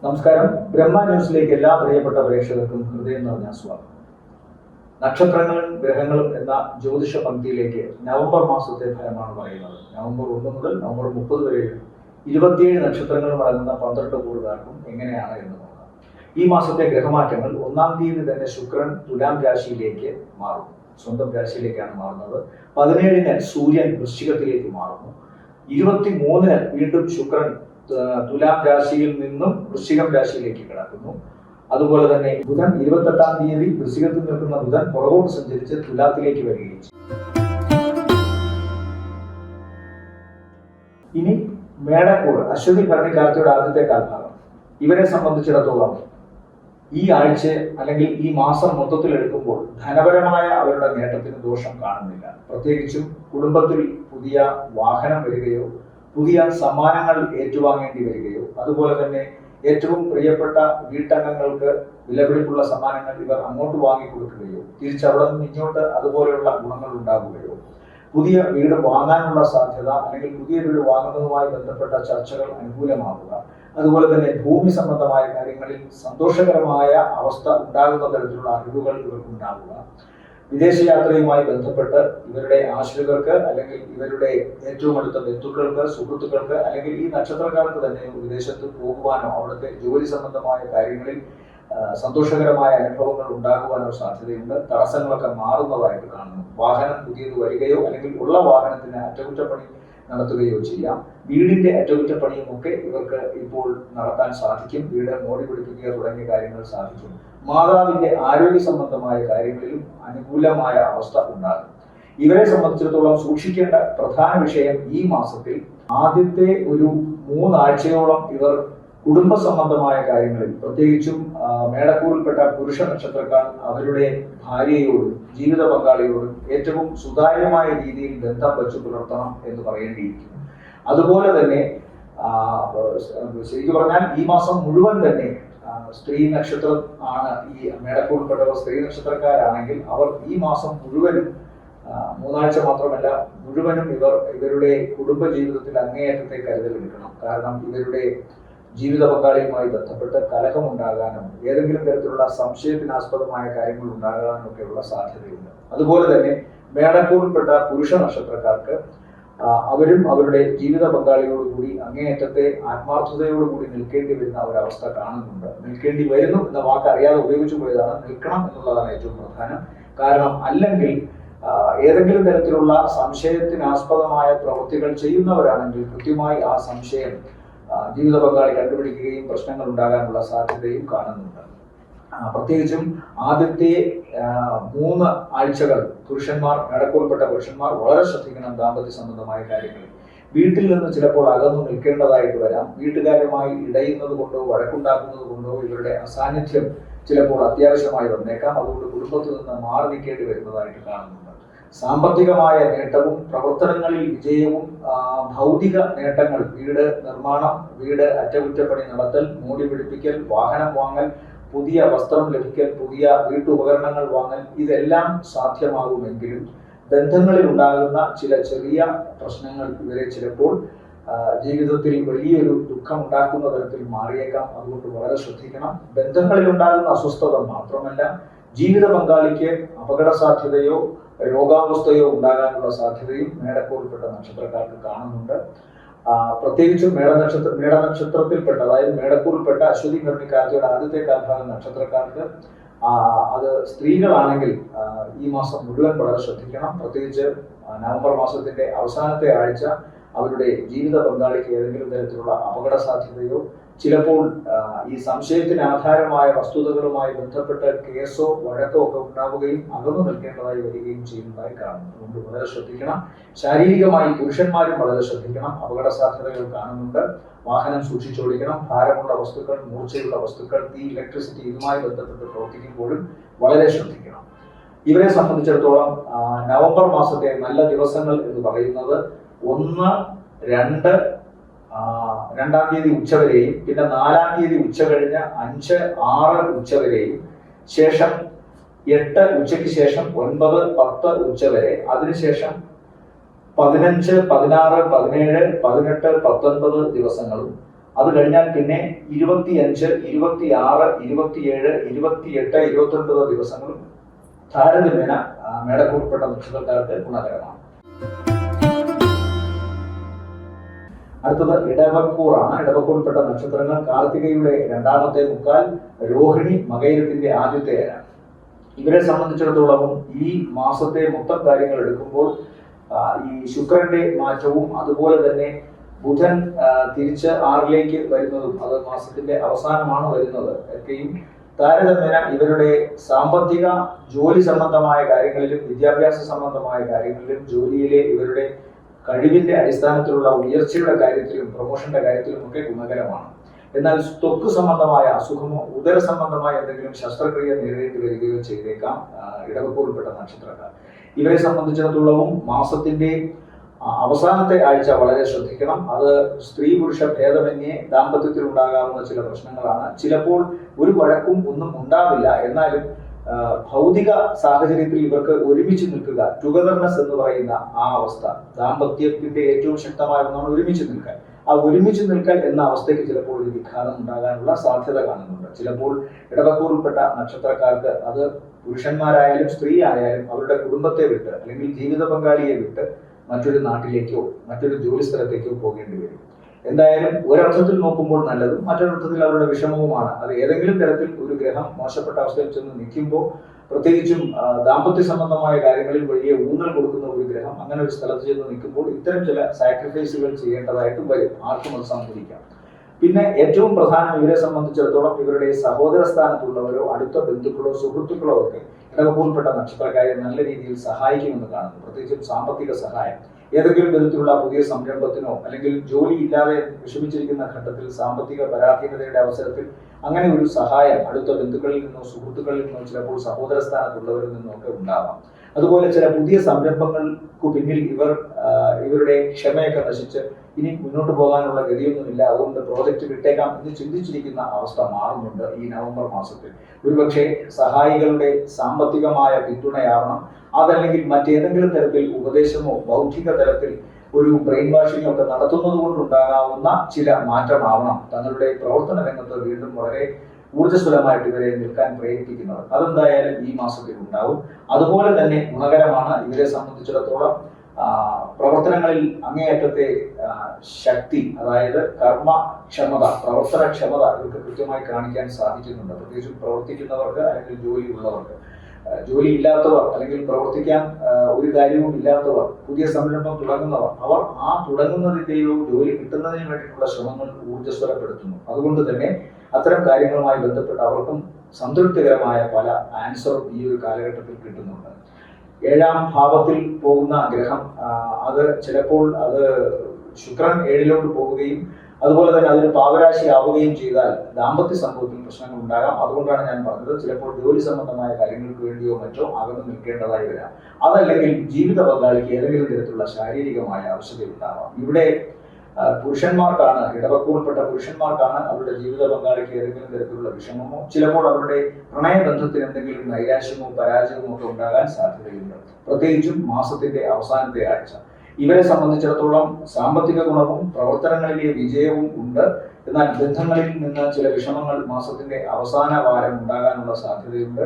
നമസ്കാരം. ബ്രഹ്മ ന്യൂസിലേക്ക് എല്ലാ പ്രിയപ്പെട്ട പ്രേക്ഷകർക്കും ഹൃദയം നിറഞ്ഞ സ്വാഗതം. നക്ഷത്രങ്ങളും ഗ്രഹങ്ങളും എന്ന ജ്യോതിഷ പങ്ക്തിയിലേക്ക് നവംബർ മാസത്തെ ഫലമാണ് പറയുന്നത്. നവംബർ 1 മുതൽ നവംബർ 30 വരെ 27 നക്ഷത്രങ്ങളും അടങ്ങുന്ന 12 കൂടുകാർക്കും എങ്ങനെയാണ് എന്ന് നോക്കാം. ഈ മാസത്തെ ഗ്രഹമാറ്റങ്ങൾ 1-ാം തീയതി തന്നെ ശുക്രൻ തുലാം രാശിയിലേക്ക് മാറും. സ്വന്തം രാശിയിലേക്കാണ് മാറുന്നത്. 17-ന് സൂര്യൻ വൃശ്ചികത്തിലേക്ക് മാറുന്നു. 23-ന് വീണ്ടും ശുക്രൻ തുലാം രാശിയിൽ നിന്നും വൃശ്ചികം രാശിയിലേക്ക് കിടക്കുന്നു. അതുപോലെ തന്നെ ബുധൻ 28-ാം തീയതി വൃശ്ചികത്തിൽ നിൽക്കുന്ന ബുധൻ പുറകോട്ട് സഞ്ചരിച്ച് തുലാത്തിലേക്ക് വരികയും ചെയ്യും. ഇനി മേടക്കൂർ അശ്വതി ഭരണിക്കാലത്തോടെ ആദ്യത്തെ കാൽഭാഗം. ഇവരെ സംബന്ധിച്ചിടത്തോളം ഈ ആഴ്ച അല്ലെങ്കിൽ ഈ മാസം മൊത്തത്തിൽ എടുക്കുമ്പോൾ ധനപരമായ അവരുടെ നേട്ടത്തിന് ദോഷം കാണുന്നില്ല. പ്രത്യേകിച്ചും കുടുംബത്തിൽ പുതിയ വാഹനം വരികയോ പുതിയ സമ്മാനങ്ങൾ ഏറ്റുവാങ്ങേണ്ടി വരികയോ അതുപോലെ തന്നെ ഏറ്റവും പ്രിയപ്പെട്ട വീട്ടംഗങ്ങൾക്ക് വിലപിടിപ്പുള്ള സമ്മാനങ്ങൾ ഇവർ അങ്ങോട്ട് വാങ്ങിക്കൊടുക്കുകയോ തിരിച്ചവിടെ നിന്ന് ഇങ്ങോട്ട് അതുപോലെയുള്ള ഗുണങ്ങൾ ഉണ്ടാകുകയോ പുതിയ വീട് വാങ്ങാനുള്ള സാധ്യത അല്ലെങ്കിൽ പുതിയ വീട് വാങ്ങുന്നതുമായി ബന്ധപ്പെട്ട ചർച്ചകൾ അനുകൂലമാവുക, അതുപോലെ തന്നെ ഭൂമി സംബന്ധമായ കാര്യങ്ങളിൽ സന്തോഷകരമായ അവസ്ഥ ഉണ്ടാകുന്ന തരത്തിലുള്ള അറിവുകൾ ഇവർക്കുണ്ടാവുക, വിദേശയാത്രയുമായി ബന്ധപ്പെട്ട് ഇവരുടെ ആശ്രിതർക്ക് അല്ലെങ്കിൽ ഇവരുടെ ഏറ്റവും അടുത്ത ബന്ധുക്കൾക്ക്, സുഹൃത്തുക്കൾക്ക് അല്ലെങ്കിൽ ഈ നക്ഷത്രക്കാർക്ക് തന്നെ വിദേശത്ത് പോകുവാനോ അവിടുത്തെ ജോലി സംബന്ധമായ കാര്യങ്ങളിൽ സന്തോഷകരമായ അനുഭവങ്ങൾ ഉണ്ടാകുവാനോ സാധ്യതയുണ്ട്. തടസ്സങ്ങളൊക്കെ മാറുന്നതായിട്ട് കാണുന്നു. വാഹനം പുതിയത് വരികയോ അല്ലെങ്കിൽ ഉള്ള വാഹനത്തിന് അറ്റകുറ്റപ്പണി നടത്തുകയോ ചെയ്യാം. വീടിന്റെ അറ്റകുറ്റപ്പണിയും ഒക്കെ ഇവർക്ക് ഇപ്പോൾ നടത്താൻ സാധിക്കും. വീട് മോടി പിടിപ്പിക്കുക തുടങ്ങിയ കാര്യങ്ങൾ സാധിക്കും. മാതാവിന്റെ ആരോഗ്യ സംബന്ധമായ കാര്യങ്ങളിലും അനുകൂലമായ അവസ്ഥ ഉണ്ടാകും. ഇവരെ സംബന്ധിച്ചിടത്തോളം സൂക്ഷിക്കേണ്ട പ്രധാന വിഷയം ഈ മാസത്തിൽ ആദ്യത്തെ ഒരു 3 ആഴ്ചയോളം ഇവർ കുടുംബ സംബന്ധമായ കാര്യങ്ങളിൽ പ്രത്യേകിച്ചും മേടക്കൂറിൽപ്പെട്ട പുരുഷ നക്ഷത്രക്കാർ അവരുടെ ഭാര്യയോടും ജീവിത പങ്കാളിയോടും ഏറ്റവും സുതാര്യമായ രീതിയിൽ ബന്ധം വച്ചു പുലർത്തണം എന്ന് പറയേണ്ടിയിരിക്കുന്നു. അതുപോലെ തന്നെ ശരിക്കും പറഞ്ഞാൽ ഈ മാസം മുഴുവൻ തന്നെ സ്ത്രീ നക്ഷത്രം ആണ്. ഈ മേടക്കൂറിൽപ്പെട്ടവർ സ്ത്രീ നക്ഷത്രക്കാരാണെങ്കിൽ അവർ ഈ മാസം മുഴുവനും 3 ആഴ്ച മാത്രമല്ല മുഴുവനും ഇവരുടെ കുടുംബ ജീവിതത്തിൽ അങ്ങേയറ്റത്തെ കരുതലെടുക്കണം. കാരണം ഇവരുടെ ജീവിത പങ്കാളിയുമായി ബന്ധപ്പെട്ട് കലഹമുണ്ടാകാനും ഏതെങ്കിലും തരത്തിലുള്ള സംശയത്തിനാസ്പദമായ കാര്യങ്ങൾ ഉണ്ടാകാനും ഒക്കെയുള്ള സാധ്യതയുണ്ട്. അതുപോലെ തന്നെ മേടക്കൂറിൽപ്പെട്ട പുരുഷ നക്ഷത്രക്കാർക്ക് അവരും അവരുടെ ജീവിത പങ്കാളിയോടുകൂടി അങ്ങേയറ്റത്തെ ആത്മാർത്ഥതയോടുകൂടി നിൽക്കേണ്ടി വരുന്ന ഒരവസ്ഥ കാണുന്നുണ്ട്. നിൽക്കേണ്ടി വരുന്നു എന്ന വാക്ക് അറിയാതെ ഉപയോഗിച്ചു പോയതാണ്. നിൽക്കണം എന്നുള്ളതാണ് ഏറ്റവും പ്രധാനം. കാരണം അല്ലെങ്കിൽ ഏതെങ്കിലും തരത്തിലുള്ള സംശയത്തിനാസ്പദമായ പ്രവൃത്തികൾ ചെയ്യുന്നവരാണെങ്കിൽ കൃത്യമായി ആ സംശയം ജീവിത പങ്കാളി കണ്ടുപിടിക്കുകയും പ്രശ്നങ്ങൾ ഉണ്ടാകാനുള്ള സാധ്യതയും കാണുന്നുണ്ട്. പ്രത്യേകിച്ചും ആദ്യത്തെ 3 ആഴ്ചകൾ മേടക്കൂറിൽപ്പെട്ട പുരുഷന്മാർ വളരെ ശ്രദ്ധിക്കണം. ദാമ്പത്യ സംബന്ധമായ കാര്യങ്ങളിൽ വീട്ടിൽ നിന്ന് ചിലപ്പോൾ അകന്നു നിൽക്കേണ്ടതായിട്ട് വരാം. വീട്ടുകാരുമായി ഇടയുന്നത് കൊണ്ടോ വഴക്കുണ്ടാക്കുന്നത് കൊണ്ടോ ഇവരുടെ അസാന്നിധ്യം ചിലപ്പോൾ അത്യാവശ്യമായി വന്നേക്കാം. അതുകൊണ്ട് കുടുംബത്തിൽ നിന്ന് മാറി നിൽക്കേണ്ടി വരുന്നതായിട്ട് കാണുന്നുണ്ട്. സാമ്പത്തികമായ നേട്ടവും പ്രവർത്തനങ്ങളിൽ വിജയവും ഭൗതിക നേട്ടങ്ങൾ, വീട് നിർമ്മാണം, വീട് അറ്റകുറ്റപ്പണി നടത്തൽ, മോടി പിടിപ്പിക്കൽ, വാഹനം വാങ്ങൽ, പുതിയ വസ്ത്രം ലഭിക്കൽ, പുതിയ വീട്ടുപകരണങ്ങൾ വാങ്ങൽ, ഇതെല്ലാം സാധ്യമാകുമെങ്കിലും ബന്ധങ്ങളിൽ ഉണ്ടാകുന്ന ചില ചെറിയ പ്രശ്നങ്ങൾ ഇവരെ ചിലപ്പോൾ ജീവിതത്തിൽ വലിയൊരു ദുഃഖം ഉണ്ടാക്കുന്ന തരത്തിൽ മാറിയേക്കാം. അതുകൊണ്ട് വളരെ ശ്രദ്ധിക്കണം. ബന്ധങ്ങളിൽ ഉണ്ടാകുന്ന അസ്വസ്ഥത മാത്രമല്ല ജീവിത പങ്കാളിക്ക് അപകട സാധ്യതയോ രോഗാവസ്ഥയോ ഉണ്ടാകാനുള്ള സാധ്യതയും മേടക്കൂറിൽപ്പെട്ട നക്ഷത്രക്കാർക്ക് കാണുന്നുണ്ട്. പ്രത്യേകിച്ചും മേടനക്ഷത്രത്തിൽപ്പെട്ട അതായത് മേടക്കൂറിൽപ്പെട്ട അശ്വതി ഭരണിക്കാലത്തോടെ ആദ്യത്തെ കാൽഭാഗം നക്ഷത്രക്കാർക്ക് അത് സ്ത്രീകളാണെങ്കിൽ ഈ മാസം മുഴുവൻ വളരെ ശ്രദ്ധിക്കണം. പ്രത്യേകിച്ച് നവംബർ മാസത്തിന്റെ അവസാനത്തെ ആഴ്ച അവരുടെ ജീവിത പങ്കാളിക്ക് ഏതെങ്കിലും തരത്തിലുള്ള അപകട സാധ്യതയോ ചിലപ്പോൾ ഈ സംശയത്തിന് ആധാരമായ വസ്തുതകളുമായി ബന്ധപ്പെട്ട കേസോ വഴക്കോ ഒക്കെ ഉണ്ടാവുകയും അകന്നു നിൽക്കേണ്ടതായി വരികയും ചെയ്യുന്നതായി കാണുന്നു. അതുകൊണ്ട് വളരെ ശ്രദ്ധിക്കണം. ശാരീരികമായി പുരുഷന്മാരും വളരെ ശ്രദ്ധിക്കണം. അപകട സാധ്യതകൾ കാണുന്നുണ്ട്. വാഹനം സൂക്ഷിച്ചോടിക്കണം. ഭാരമുള്ള വസ്തുക്കൾ, മൂർച്ചയുള്ള വസ്തുക്കൾ, തീ, ഇലക്ട്രിസിറ്റി ഇതുമായി ബന്ധപ്പെട്ട് പ്രവർത്തിക്കുമ്പോഴും വളരെ ശ്രദ്ധിക്കണം. ഇവരെ സംബന്ധിച്ചിടത്തോളം നവംബർ മാസത്തെ നല്ല ദിവസങ്ങൾ എന്ന് പറയുന്നത് 1, 2, 2-ാം തീയതി ഉച്ചവരെയും പിന്നെ 4-ാം തീയതി ഉച്ച കഴിഞ്ഞ് 5, 6 ഉച്ചവരെയും ശേഷം 8 ഉച്ചയ്ക്ക് ശേഷം 9, 10 ഉച്ചവരെ, അതിനുശേഷം 15, 16, 17, 18, 19 ദിവസങ്ങളും അത് കഴിഞ്ഞാൽ പിന്നെ 25, 26, 27, 28, 29 ദിവസങ്ങളും താരതമ്യേന മേടക്കൂറിൽപ്പെട്ട നക്ഷത്രക്കാർക്ക് ഗുണകരമാണ്. അടുത്തത് ഇടവക്കൂറാണ്. ഇടവക്കൂറിൽപ്പെട്ട നക്ഷത്രങ്ങൾ കാർത്തികയുടെ രണ്ടാമത്തെ മുക്കാൽ, രോഹിണി മകയിരത്തിന്റെ ആദ്യത്തെ അര. ഇവരെ സംബന്ധിച്ചിടത്തോളവും ഈ മാസത്തെ മൊത്തം കാര്യങ്ങൾ എടുക്കുമ്പോൾ ഈ ശുക്രന്റെ മാറ്റവും അതുപോലെ തന്നെ ബുധൻ തിരിച്ച് 6ലേക്ക് വരുന്നതും, അത് മാസത്തിന്റെ അവസാനമാണ് വരുന്നത്, ഒക്കെയും താരതമ്യേന ഇവരുടെ സാമ്പത്തിക ജോലി സംബന്ധമായ കാര്യങ്ങളിലും വിദ്യാഭ്യാസ സംബന്ധമായ കാര്യങ്ങളിലും ജോലിയിലെ ഇവരുടെ കഴിവിന്റെ അടിസ്ഥാനത്തിലുള്ള ഉയർച്ചയുടെ കാര്യത്തിലും പ്രൊമോഷന്റെ കാര്യത്തിലും ഒക്കെ ഗുണകരമാണ്. എന്നാൽ ത്വക്ക് സംബന്ധമായ അസുഖമോ ഉദര സംബന്ധമായ എന്തെങ്കിലും ശസ്ത്രക്രിയ നേരിടേണ്ടി വരികയോ ചെയ്തേക്കാം ഇടവക്കൂറിൽപ്പെട്ട നക്ഷത്രക്കാർ. ഇവരെ സംബന്ധിച്ചിടത്തോളവും മാസത്തിന്റെ അവസാനത്തെ ആഴ്ച വളരെ ശ്രദ്ധിക്കണം. അത് സ്ത്രീ പുരുഷ ഭേദമന്യേ ദാമ്പത്യത്തിൽ ഉണ്ടാകാവുന്ന ചില പ്രശ്നങ്ങളാണ്. ചിലപ്പോൾ ഒരു വഴക്കും ഒന്നും ഉണ്ടാവില്ല, എന്നാലും ഭൗതിക സാഹചര്യത്തിൽ ഇവർക്ക് ഒരുമിച്ച് നിൽക്കുക, ടുഗദർനെസ് എന്ന് പറയുന്ന ആ അവസ്ഥ, ദാമ്പത്യത്തിന്റെ ഏറ്റവും ശക്തമായ ഒന്നാണ് ഒരുമിച്ച് നിൽക്കാൻ. ആ ഒരുമിച്ച് നിൽക്കൽ എന്ന അവസ്ഥയ്ക്ക് ചിലപ്പോൾ ഒരു വിഘാതം ഉണ്ടാകാനുള്ള സാധ്യത കാണുന്നുണ്ട്. ചിലപ്പോൾ ഇടവക്കൂറിൽപ്പെട്ട നക്ഷത്രക്കാർക്ക് അത് പുരുഷന്മാരായാലും സ്ത്രീ ആയാലും അവരുടെ കുടുംബത്തെ വിട്ട് അല്ലെങ്കിൽ ജീവിത പങ്കാളിയെ വിട്ട് മറ്റൊരു നാട്ടിലേക്കോ മറ്റൊരു ജോലി സ്ഥലത്തേക്കോ പോകേണ്ടി വരും. എന്തായാലും ഒരർത്ഥത്തിൽ നോക്കുമ്പോൾ നല്ലതും മറ്റൊരർത്ഥത്തിൽ അവരുടെ വിഷമവുമാണ്. അത് ഏതെങ്കിലും തരത്തിൽ ഒരു ഗ്രഹം മോശപ്പെട്ട അവസ്ഥയിൽ ചെന്ന് നിൽക്കുമ്പോൾ, പ്രത്യേകിച്ചും ദാമ്പത്യ സംബന്ധമായ കാര്യങ്ങളിൽ വലിയ ഊന്നൽ കൊടുക്കുന്ന ഒരു ഗ്രഹം അങ്ങനെ ഒരു സ്ഥലത്ത് ചെന്ന് നിൽക്കുമ്പോൾ ഇത്തരം ചില സാക്രിഫൈസുകൾ ചെയ്യേണ്ടതായിട്ടും വരും. ആർക്കും അത് സംഭവിക്കാം. പിന്നെ ഏറ്റവും പ്രധാനം ഇവരെ സംബന്ധിച്ചിടത്തോളം ഇവരുടെ സഹോദര സ്ഥാനത്തുള്ളവരോ അടുത്ത ബന്ധുക്കളോ സുഹൃത്തുക്കളോ ഒക്കെ ഇടവക്കൂറിൽപ്പെട്ട നക്ഷത്രക്കാരെ നല്ല രീതിയിൽ സഹായിക്കുമെന്ന് കാണുന്നു. പ്രത്യേകിച്ചും സാമ്പത്തിക സഹായം, ഏതെങ്കിലും വിധത്തിലുള്ള പുതിയ സംരംഭത്തിനോ അല്ലെങ്കിൽ ജോലി ഇല്ലാതെ വിഷമിച്ചിരിക്കുന്ന ഘട്ടത്തിൽ സാമ്പത്തിക പരാധീനതയുടെ അവസരത്തിൽ അങ്ങനെ ഒരു സഹായം അടുത്ത ബന്ധുക്കളിൽ നിന്നോ സുഹൃത്തുക്കളിൽ നിന്നോ ചിലപ്പോൾ സഹോദര സ്ഥാനത്തുള്ളവരിൽ നിന്നോ ഒക്കെ ഉണ്ടാവാം. അതുപോലെ ചില പുതിയ സംരംഭങ്ങൾക്കു പിന്നിൽ ഇവരുടെ ക്ഷമയൊക്കെ നശിച്ച് ഇനി മുന്നോട്ട് പോകാനുള്ള ഗതിയൊന്നുമില്ല, അതുകൊണ്ട് പ്രോജക്റ്റ് വിട്ടേക്കാം എന്ന് ചിന്തിച്ചിരിക്കുന്ന അവസ്ഥ മാറുന്നുണ്ട് ഈ നവംബർ മാസത്തിൽ. ഒരുപക്ഷെ സഹായികളുടെ സാമ്പത്തികമായ പിന്തുണയാവണം, അതല്ലെങ്കിൽ മറ്റേതെങ്കിലും തരത്തിൽ ഉപദേശമോ ബൗദ്ധിക തലത്തിൽ ഒരു ബ്രെയിൻ വാഷിംഗ് ഒക്കെ നടത്തുന്നത് കൊണ്ടുണ്ടാകാവുന്ന ചില മാറ്റമാവണം തങ്ങളുടെ പ്രവർത്തന രംഗത്ത് വീണ്ടും വളരെ ഊർജ്ജസ്വലമായിട്ട് ഇവരെ നിൽക്കാൻ പ്രേരിപ്പിക്കുന്നത്. അതെന്തായാലും ഈ മാസത്തിൽ ഉണ്ടാവും. അതുപോലെ തന്നെ ഗുണകരമാണ് ഇവരെ സംബന്ധിച്ചിടത്തോളം പ്രവർത്തനങ്ങളിൽ അങ്ങേയറ്റത്തെ ശക്തി, അതായത് കർമ്മക്ഷമത, പ്രവർത്തനക്ഷമത ഇവർക്ക് കൃത്യമായി കാണിക്കാൻ സാധിക്കുന്നുണ്ട്. പ്രത്യേകിച്ചും പ്രവർത്തിക്കുന്നവർക്ക് അല്ലെങ്കിൽ ജോലി ഉള്ളവർക്ക്. ജോലി ഇല്ലാത്തവർ അല്ലെങ്കിൽ പ്രവർത്തിക്കാൻ ഒരു കാര്യവും ഇല്ലാത്തവർ, പുതിയ സംരംഭം തുടങ്ങുന്നവർ, അവർ ആ തുടങ്ങുന്നതിന്റെയോ ജോലി കിട്ടുന്നതിന് വേണ്ടിയിട്ടുള്ള ശ്രമങ്ങൾ ഊർജ്ജസ്വലപ്പെടുത്തുന്നു. അതുകൊണ്ട് തന്നെ അത്തരം കാര്യങ്ങളുമായി ബന്ധപ്പെട്ട് അവർക്കും സംതൃപ്തികരമായ പല ആൻസറും ഈ ഒരു കാലഘട്ടത്തിൽ കിട്ടുന്നുണ്ട്. 7ാം ഭാവത്തിൽ പോകുന്ന ഗ്രഹം അത് ചിലപ്പോൾ അത് ശുക്രൻ 7ിലോട്ട് പോവുകയും അതുപോലെ തന്നെ അതിന് പാവരാശി ആവുകയും ചെയ്താൽ ദാമ്പത്യ സംഭവത്തിൽ പ്രശ്നങ്ങൾ ഉണ്ടാകാം. അതുകൊണ്ടാണ് ഞാൻ പറഞ്ഞത് ചിലപ്പോൾ ജോലി സംബന്ധമായ കാര്യങ്ങൾക്ക് വേണ്ടിയോ മറ്റോ അകന്നു നിൽക്കേണ്ടതായി വരാം. അതല്ലെങ്കിൽ ജീവിത പങ്കാളിക്ക് ഏതെങ്കിലും തരത്തിലുള്ള ശാരീരികമായ ആവശ്യതയുണ്ടാവാം. ഇവിടെ പുരുഷന്മാർക്കാണ്, ഇടവക്കൂറിൽപ്പെട്ട പുരുഷന്മാർക്കാണ് അവരുടെ ജീവിത പങ്കാളിക്ക് ഏതെങ്കിലും തരത്തിലുള്ള വിഷമമോ ചിലപ്പോൾ അവരുടെ പ്രണയബന്ധത്തിന് എന്തെങ്കിലും നൈരാശ്യമോ പരാജയമോ ഒക്കെ ഉണ്ടാകാൻ സാധ്യതയുണ്ട്. പ്രത്യേകിച്ചും മാസത്തിന്റെ അവസാനത്തെ ആഴ്ച ഇവരെ സംബന്ധിച്ചിടത്തോളം സാമ്പത്തിക ഗുണവും പ്രവർത്തനങ്ങളിലെ വിജയവും ഉണ്ട്. എന്നാൽ ബന്ധങ്ങളിൽ നിന്ന് ചില വിഷമങ്ങൾ മാസത്തിന്റെ അവസാന വാരം ഉണ്ടാകാനുള്ള സാധ്യതയുണ്ട്.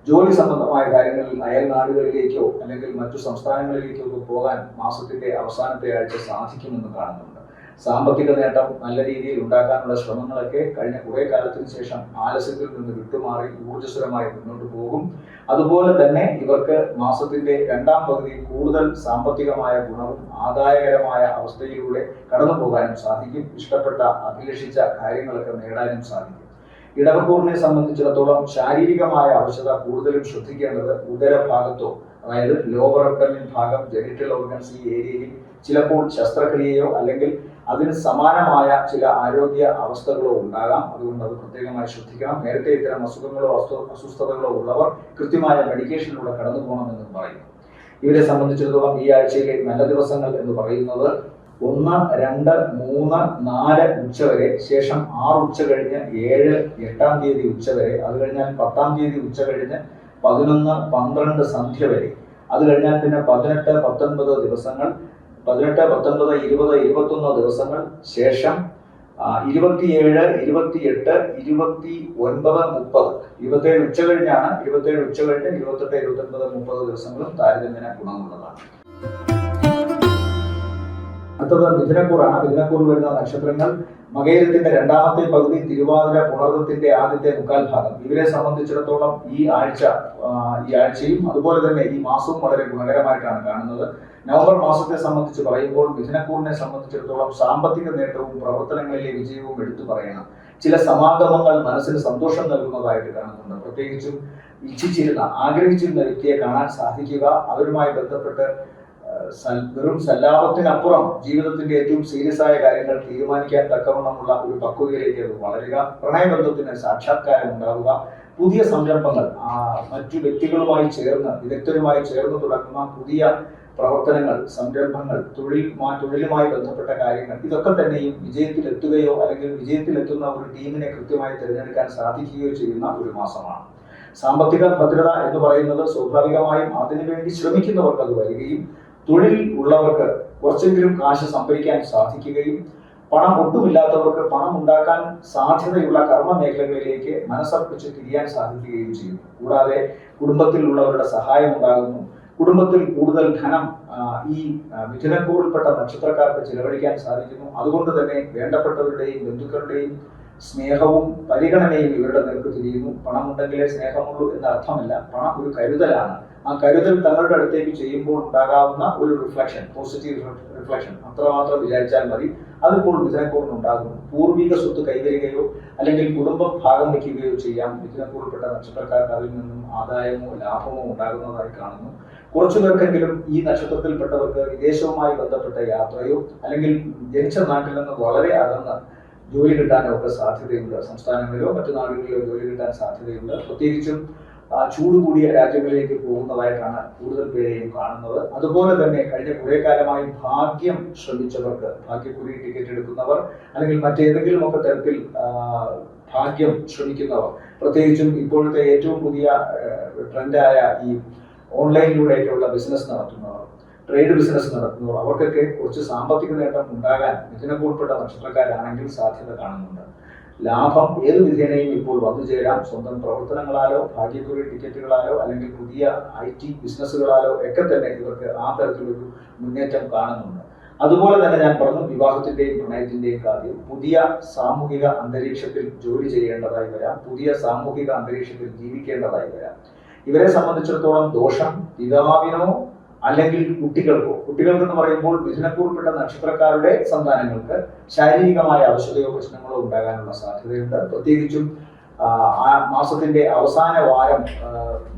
ജോലി സംബന്ധമായ കാര്യങ്ങളിൽ അയൽ നാടുകളിലേക്കോ അല്ലെങ്കിൽ മറ്റു സംസ്ഥാനങ്ങളിലേക്കോ പോകാൻ മാസത്തിന്റെ അവസാനത്തെ ആഴ്ച സാധിക്കുമെന്ന് കാണുന്നുണ്ട്. സാമ്പത്തിക നേട്ടം നല്ല രീതിയിൽ ഉണ്ടാക്കാനുള്ള ശ്രമങ്ങളൊക്കെ കഴിഞ്ഞ കുറെ കാലത്തിന് ശേഷം ആലസ്യത്തിൽ നിന്ന് വിട്ടുമാറി ഊർജ്ജസ്വലമായി മുന്നോട്ട് പോകും. അതുപോലെ തന്നെ ഇവർക്ക് മാസത്തിന്റെ 2ാം പകുതി കൂടുതൽ സാമ്പത്തികമായ ഗുണവും ആദായകരമായ അവസ്ഥയിലൂടെ കടന്നു പോകാനും സാധിക്കും. ഇഷ്ടപ്പെട്ട അഭിലഷിച്ച കാര്യങ്ങളൊക്കെ നേടാനും സാധിക്കും. ഇടവക്കൂറിനെ സംബന്ധിച്ചിടത്തോളം ശാരീരികമായ അവശത കൂടുതലും ശ്രദ്ധിക്കേണ്ടത് ഉദരഭാഗത്തോ, അതായത് ലോവർ അബ്ഡമിൻ ഭാഗം, ജെനിറ്റൽ ഓർഗൻസ്, ഈ ഏരിയയിൽ ചിലപ്പോൾ ശസ്ത്രക്രിയയോ അല്ലെങ്കിൽ അതിന് സമാനമായ ചില ആരോഗ്യ അവസ്ഥകളോ ഉണ്ടാകാം. അതുകൊണ്ട് അത് പ്രത്യേകമായി ശ്രദ്ധിക്കണം. നേരത്തെ ഇത്തരം അസുഖങ്ങളോ അസ്വസ്ഥതകളോ ഉള്ളവർ കൃത്യമായ മെഡിക്കേഷനിലൂടെ കടന്നു പോകണമെന്നും പറയുന്നു. ഇവരെ സംബന്ധിച്ചിടത്തോളം ഈ ആഴ്ചയിലെ നല്ല ദിവസങ്ങൾ എന്ന് പറയുന്നത് 1, 2, 3, 4 ഉച്ചവരെ, ശേഷം 6 ഉച്ച കഴിഞ്ഞ് 7, 8-ാം തീയതി ഉച്ചവരെ, അത് കഴിഞ്ഞാൽ 10-ാം തീയതി ഉച്ച കഴിഞ്ഞ് 11, 12 സന്ധ്യ വരെ, അത് കഴിഞ്ഞാൽ പിന്നെ 18, 19 ദിവസങ്ങൾ, 18, 19, 20, 21 ദിവസങ്ങൾ, ശേഷം 27, 28, 29, 30. 27 ഉച്ച കഴിഞ്ഞാണ്. 27 ഉച്ച കഴിഞ്ഞ് 28, 29, 30 ദിവസങ്ങളും താരതമ്യേന ഗുണമുള്ളതാണ്. അടുത്തത് മിഥുനക്കൂറാണ്. മിഥുനക്കൂറിൽ വരുന്ന നക്ഷത്രങ്ങൾ മകയിരത്തിന്റെ രണ്ടാമത്തെ പകുതി, തിരുവാതിര, പുണർദത്തിന്റെ ആദ്യത്തെ മുക്കാൽ ഭാഗം. ഇവരെ സംബന്ധിച്ചിടത്തോളം ഈ ആഴ്ചയും അതുപോലെ തന്നെ ഈ മാസവും വളരെ ഗുണകരമായിട്ടാണ് കാണുന്നത്. നവംബർ മാസത്തെ സംബന്ധിച്ച് പറയുമ്പോൾ മിഥുനക്കൂറിനെ സംബന്ധിച്ചിടത്തോളം സാമ്പത്തിക നേട്ടവും പ്രവർത്തനങ്ങളിലെ വിജയവും എടുത്തു പറയണം. ചില സമാഗമങ്ങൾ മനസ്സിന് സന്തോഷം നൽകുന്നതായിട്ട് കാണുന്നുണ്ട്. പ്രത്യേകിച്ചും ആഗ്രഹിച്ചിരുന്ന വ്യക്തിയെ കാണാൻ സാധിക്കുക, അവരുമായി ബന്ധപ്പെട്ട് വെറും സല്ലാപത്തിനപ്പുറം ജീവിതത്തിന്റെ ഏറ്റവും സീരിയസ് ആയ കാര്യങ്ങൾ തീരുമാനിക്കാൻ തക്കവണ്ണമുള്ള ഒരു പക്വതയിലേക്ക് അത് വളരുക, പ്രണയബന്ധത്തിന് സാക്ഷാത്കാരം ഉണ്ടാവുക, പുതിയ സംരംഭങ്ങൾ, മറ്റു വ്യക്തികളുമായി ചേർന്ന് വിദഗ്ധരുമായി ചേർന്ന് തുടങ്ങുന്ന പുതിയ പ്രവർത്തനങ്ങൾ, സംരംഭങ്ങൾ, തൊഴിലുമായി ബന്ധപ്പെട്ട കാര്യങ്ങൾ, ഇതൊക്കെ തന്നെയും വിജയത്തിലെത്തുകയോ അല്ലെങ്കിൽ വിജയത്തിലെത്തുന്ന ഒരു ടീമിനെ കൃത്യമായി തിരഞ്ഞെടുക്കാൻ സാധിക്കുകയോ ചെയ്യുന്ന ഒരു മാസമാണ്. സാമ്പത്തിക ഭദ്രത എന്ന് പറയുന്നത് സ്വാഭാവികമായും അതിനുവേണ്ടി ശ്രമിക്കുന്നവർക്ക് അത് വരികയും തൊഴിൽ ഉള്ളവർക്ക് കുറച്ചെങ്കിലും കാശ് സംഭരിക്കാൻ സാധിക്കുകയും പണം ഒട്ടുമില്ലാത്തവർക്ക് പണം ഉണ്ടാക്കാൻ സാധ്യതയുള്ള കർമ്മ മേഖലകളിലേക്ക് മനസ്സർപ്പിച്ച് തിരിയാൻ സാധിക്കുകയും ചെയ്യുന്നു. കൂടാതെ കുടുംബത്തിലുള്ളവരുടെ സഹായം ഉണ്ടാകുന്നു. കുടുംബത്തിൽ കൂടുതൽ ധനം ഈ മിഥുനക്കൂറിൽപ്പെട്ട നക്ഷത്രക്കാർക്ക് ചിലവഴിക്കാൻ സാധിക്കുന്നു. അതുകൊണ്ട് തന്നെ വേണ്ടപ്പെട്ടവരുടെയും ബന്ധുക്കളുടെയും സ്നേഹവും പരിഗണനയും ഇവരുടെ നേർക്ക് തിരിയുന്നു. പണമുണ്ടെങ്കിലേ സ്നേഹമുള്ളൂ എന്ന അർത്ഥമില്ല. പണം ഒരു കരുതലാണ്. ആ കരുതൽ തങ്ങളുടെ അടുത്തേക്ക് ചെയ്യുമ്പോൾ ഉണ്ടാകാവുന്ന ഒരു റിഫ്ലക്ഷൻ, പോസിറ്റീവ് റിഫ്ലക്ഷൻ, അത്രമാത്രം വിചാരിച്ചാൽ മതി. അതിപ്പോൾ മിഥുനക്കൂറിന് ഉണ്ടാകുന്നു. പൂർവിക സ്വത്ത് കൈവരികയോ അല്ലെങ്കിൽ കുടുംബം ഭാഗം വയ്ക്കുകയോ ചെയ്യാം. മിഥുനക്കൂറിൽപ്പെട്ട നക്ഷത്രക്കാർക്ക് അതിൽ നിന്നും ആദായമോ ലാഭമോ ഉണ്ടാകുന്നതായി കാണുന്നു. കുറച്ചു പേർക്കെങ്കിലും ഈ നക്ഷത്രത്തിൽപ്പെട്ടവർക്ക് വിദേശവുമായി ബന്ധപ്പെട്ട യാത്രയോ അല്ലെങ്കിൽ ജനിച്ച നാട്ടിൽ നിന്ന് വളരെ അകന്ന് ജോലി കിട്ടാനോ ഒക്കെ സാധ്യതയുണ്ട്. സംസ്ഥാനങ്ങളിലോ മറ്റു നാടുകളിലോ ജോലി കിട്ടാൻ സാധ്യതയുണ്ട്. പ്രത്യേകിച്ചും ചൂട് കൂടിയ രാജ്യങ്ങളിലേക്ക് പോകുന്നതായിട്ടാണ് കൂടുതൽ പേരെയും കാണുന്നത്. അതുപോലെ തന്നെ കഴിഞ്ഞ കുറെ കാലമായി ഭാഗ്യം ശ്രമിച്ചവർക്ക്, ഭാഗ്യക്കുറി ടിക്കറ്റ് എടുക്കുന്നവർ അല്ലെങ്കിൽ മറ്റേതെങ്കിലുമൊക്കെ തരത്തിൽ ഭാഗ്യം ശ്രമിക്കുന്നവർ, പ്രത്യേകിച്ചും ഇപ്പോഴത്തെ ഏറ്റവും പുതിയ ട്രെൻഡായ ഈ ഓൺലൈനിലൂടെയൊക്കെയുള്ള ബിസിനസ് നടത്തുന്നവർ, ട്രേഡ് ബിസിനസ് നടത്തുന്നവർ, അവർക്കൊക്കെ കുറച്ച് സാമ്പത്തിക നേട്ടം ഉണ്ടാകാൻ മിഥുനക്കൂറിൽപ്പെട്ട നക്ഷത്രക്കാരാണെങ്കിൽ സാധ്യത കാണുന്നുണ്ട്. ലാഭം ഏത് വിധേനയും ഇപ്പോൾ വന്നു ചേരാം. സ്വന്തം പ്രവർത്തനങ്ങളാലോ ഭാഗ്യക്കുറി ടിക്കറ്റുകളാലോ അല്ലെങ്കിൽ പുതിയ IT ബിസിനസ്സുകളാലോ ഒക്കെ തന്നെ ഇവർക്ക് ആ തരത്തിലൊരു മുന്നേറ്റം കാണുന്നുണ്ട്. അതുപോലെ തന്നെ ഞാൻ പറഞ്ഞു, വിവാഹത്തിന്റെയും പ്രണയത്തിന്റെയും കാര്യം പുതിയ സാമൂഹിക അന്തരീക്ഷത്തിൽ ജോലി ചെയ്യേണ്ടതായി വരാം, പുതിയ സാമൂഹിക അന്തരീക്ഷത്തിൽ ജീവിക്കേണ്ടതായി വരാം. ഇവരെ സംബന്ധിച്ചിടത്തോളം ദോഷം പിതാവിനോ അല്ലെങ്കിൽ കുട്ടികൾക്കെന്ന് പറയുമ്പോൾ മിഥുനക്കൂറിൽപ്പെട്ട നക്ഷത്രക്കാരുടെ സന്താനങ്ങൾക്ക് ശാരീരികമായ അവശതയോ പ്രശ്നങ്ങളോ ഉണ്ടാകാനുള്ള സാധ്യതയുണ്ട്. പ്രത്യേകിച്ചും ആ മാസത്തിന്റെ അവസാന വാരം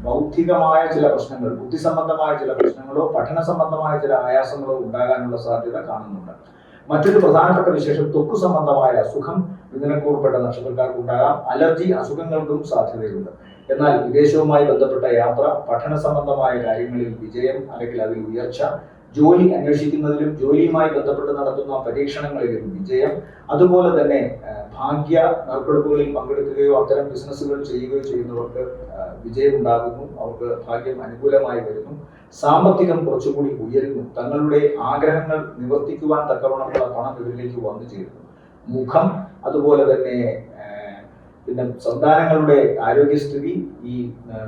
ബൗദ്ധികമായ ചില പ്രശ്നങ്ങൾ, ബുദ്ധിസംബന്ധമായ ചില പ്രശ്നങ്ങളോ പഠന സംബന്ധമായ ചില ആയാസങ്ങളോ ഉണ്ടാകാനുള്ള സാധ്യത കാണുന്നുണ്ട്. മറ്റൊരു പ്രധാനപ്പെട്ട വിശേഷം ത്വക്ക് സംബന്ധമായ അസുഖം മിഥുനക്കൂറിൽപ്പെട്ട നക്ഷത്രക്കാർക്ക് ഉണ്ടാകാം. അലർജി അസുഖങ്ങൾക്കും സാധ്യതയുണ്ട്. എന്നാൽ വിദേശവുമായി ബന്ധപ്പെട്ട യാത്ര, പഠന സംബന്ധമായ കാര്യങ്ങളിൽ വിജയം അല്ലെങ്കിൽ അതിൽ ഉയർച്ച, ജോലി അന്വേഷിക്കുന്നതിലും ജോലിയുമായി ബന്ധപ്പെട്ട് നടത്തുന്ന പരീക്ഷണങ്ങളിലും വിജയം, അതുപോലെ തന്നെ ഭാഗ്യ നറുക്കെടുപ്പുകളിൽ പങ്കെടുക്കുകയോ അത്തരം ബിസിനസ്സുകൾ ചെയ്യുകയോ ചെയ്യുന്നവർക്ക് വിജയം ഉണ്ടാകുന്നു. അവർക്ക് ഭാഗ്യം അനുകൂലമായി വരുന്നു. സാമ്പത്തികം കുറച്ചുകൂടി ഉയരുന്നു. തങ്ങളുടെ ആഗ്രഹങ്ങൾ നിവർത്തിക്കുവാൻ തക്കവണ്ണമുള്ള പണം ഇവരിലേക്ക് വന്നു ചേരുന്നു. മുഖം, അതുപോലെ തന്നെ പിന്നെ സന്താനങ്ങളുടെ ആരോഗ്യസ്ഥിതി, ഈ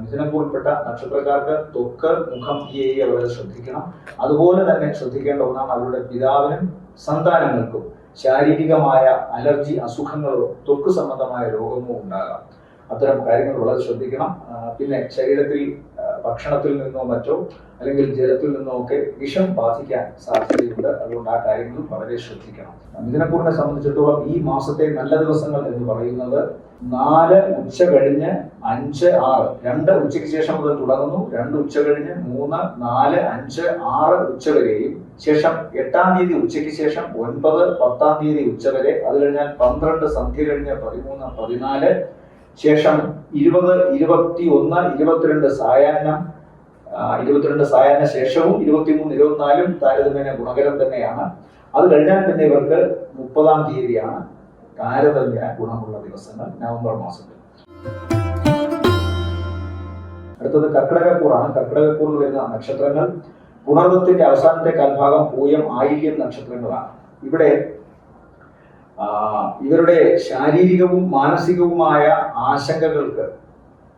മിഥുനക്കൂറിൽപ്പെട്ട നക്ഷത്രക്കാർക്ക് ത്വക്ക്, മുഖം, ഈ ഏരിയ വളരെ ശ്രദ്ധിക്കണം. അതുപോലെ തന്നെ ശ്രദ്ധിക്കേണ്ട ഒന്നാണ് അവരുടെ പിതാവിനും സന്താനങ്ങൾക്കും ശാരീരികമായ അലർജി അസുഖങ്ങളോ ത്വക്ക് സംബന്ധമായ രോഗമോ ഉണ്ടാകാം. അത്തരം കാര്യങ്ങൾ വളരെ ശ്രദ്ധിക്കണം. പിന്നെ ശരീരത്തിൽ ഭക്ഷണത്തിൽ നിന്നോ മറ്റോ അല്ലെങ്കിൽ ജലത്തിൽ നിന്നോ ഒക്കെ വിഷം ബാധിക്കാൻ സാധ്യതയുണ്ട്. അതുകൊണ്ട് ആ കാര്യങ്ങളും വളരെ ശ്രദ്ധിക്കണം. മിഥുനക്കൂറിനെ സംബന്ധിച്ചിടത്തോളം ഈ മാസത്തെ നല്ല ദിവസങ്ങൾ എന്ന് പറയുന്നത് 4 ഉച്ച കഴിഞ്ഞ് 5, 6, 2 ഉച്ചയ്ക്ക് ശേഷം മുതൽ തുടങ്ങുന്നു. 2 ഉച്ച കഴിഞ്ഞ് 3, 4, 5, 6 ഉച്ച വരെയും, ശേഷം 8-ാം തീയതി ഉച്ചയ്ക്ക് ശേഷം 9, 10-ാം തീയതി ഉച്ച വരെ, അത് കഴിഞ്ഞാൽ 12 സന്ധ്യ കഴിഞ്ഞ് 13, 14, ശേഷം 20, 21, 22 സായാഹ്നം, 22 സായാഹ്ന ശേഷവും 23, 24 താരതമ്യേന ഗുണകരം തന്നെയാണ്. അത് കഴിഞ്ഞാൽ പിന്നെ ഇവർക്ക് 30-ാം തീയതിയാണ് താരതമ്യേന ഗുണമുള്ള ദിവസങ്ങൾ നവംബർ മാസത്തിൽ. അടുത്തത് കർക്കിടകക്കൂറാണ്. കർക്കിടകക്കൂറിൽ വരുന്ന നക്ഷത്രങ്ങൾ പുണർദത്തിന്റെ അവസാനത്തെ കാൽഭാഗം, പൂയം, ആയില്യം നക്ഷത്രങ്ങളാണ്. ഇവിടെ ഇവരുടെ ശാരീരികവും മാനസികവുമായ ആശങ്കകൾക്ക്,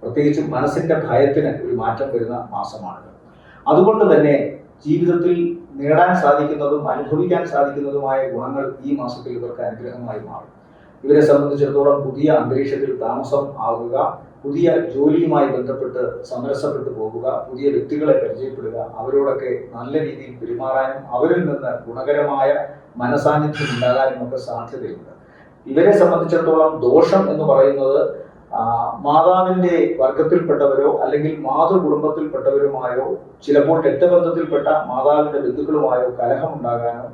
പ്രത്യേകിച്ചും മനസ്സിന്റെ ഭയത്തിന് ഒരു മാറ്റം വരുന്ന മാസമാണിത്. അതുകൊണ്ട് തന്നെ ജീവിതത്തിൽ നേടാൻ സാധിക്കുന്നതും അനുഭവിക്കാൻ സാധിക്കുന്നതുമായ ഗുണങ്ങൾ ഈ മാസത്തിൽ ഇവർക്ക് അനുഗ്രഹമായി മാറും. ഇവരെ സംബന്ധിച്ചിടത്തോളം പുതിയ അന്തരീക്ഷത്തിൽ താമസം ആവുക, പുതിയ ജോലിയുമായി ബന്ധപ്പെട്ട് സമരസപ്പെട്ടു പോകുക, പുതിയ വ്യക്തികളെ പരിചയപ്പെടുക, അവരോടൊക്കെ നല്ല രീതിയിൽ പെരുമാറാനും അവരിൽ നിന്ന് ഗുണകരമായ മനസാന്നിധ്യം ഉണ്ടാകാനും ഒക്കെ സാധ്യതയുണ്ട്. ഇവരെ സംബന്ധിച്ചിടത്തോളം ദോഷം എന്ന് പറയുന്നത് മാതാവിന്റെ വർഗത്തിൽപ്പെട്ടവരോ അല്ലെങ്കിൽ മാതൃകുടുംബത്തിൽപ്പെട്ടവരുമായോ ചിലപ്പോൾ രക്തബന്ധത്തിൽപ്പെട്ട മാതാവിന്റെ ബന്ധുക്കളുമായോ കലഹമുണ്ടാകാനോ,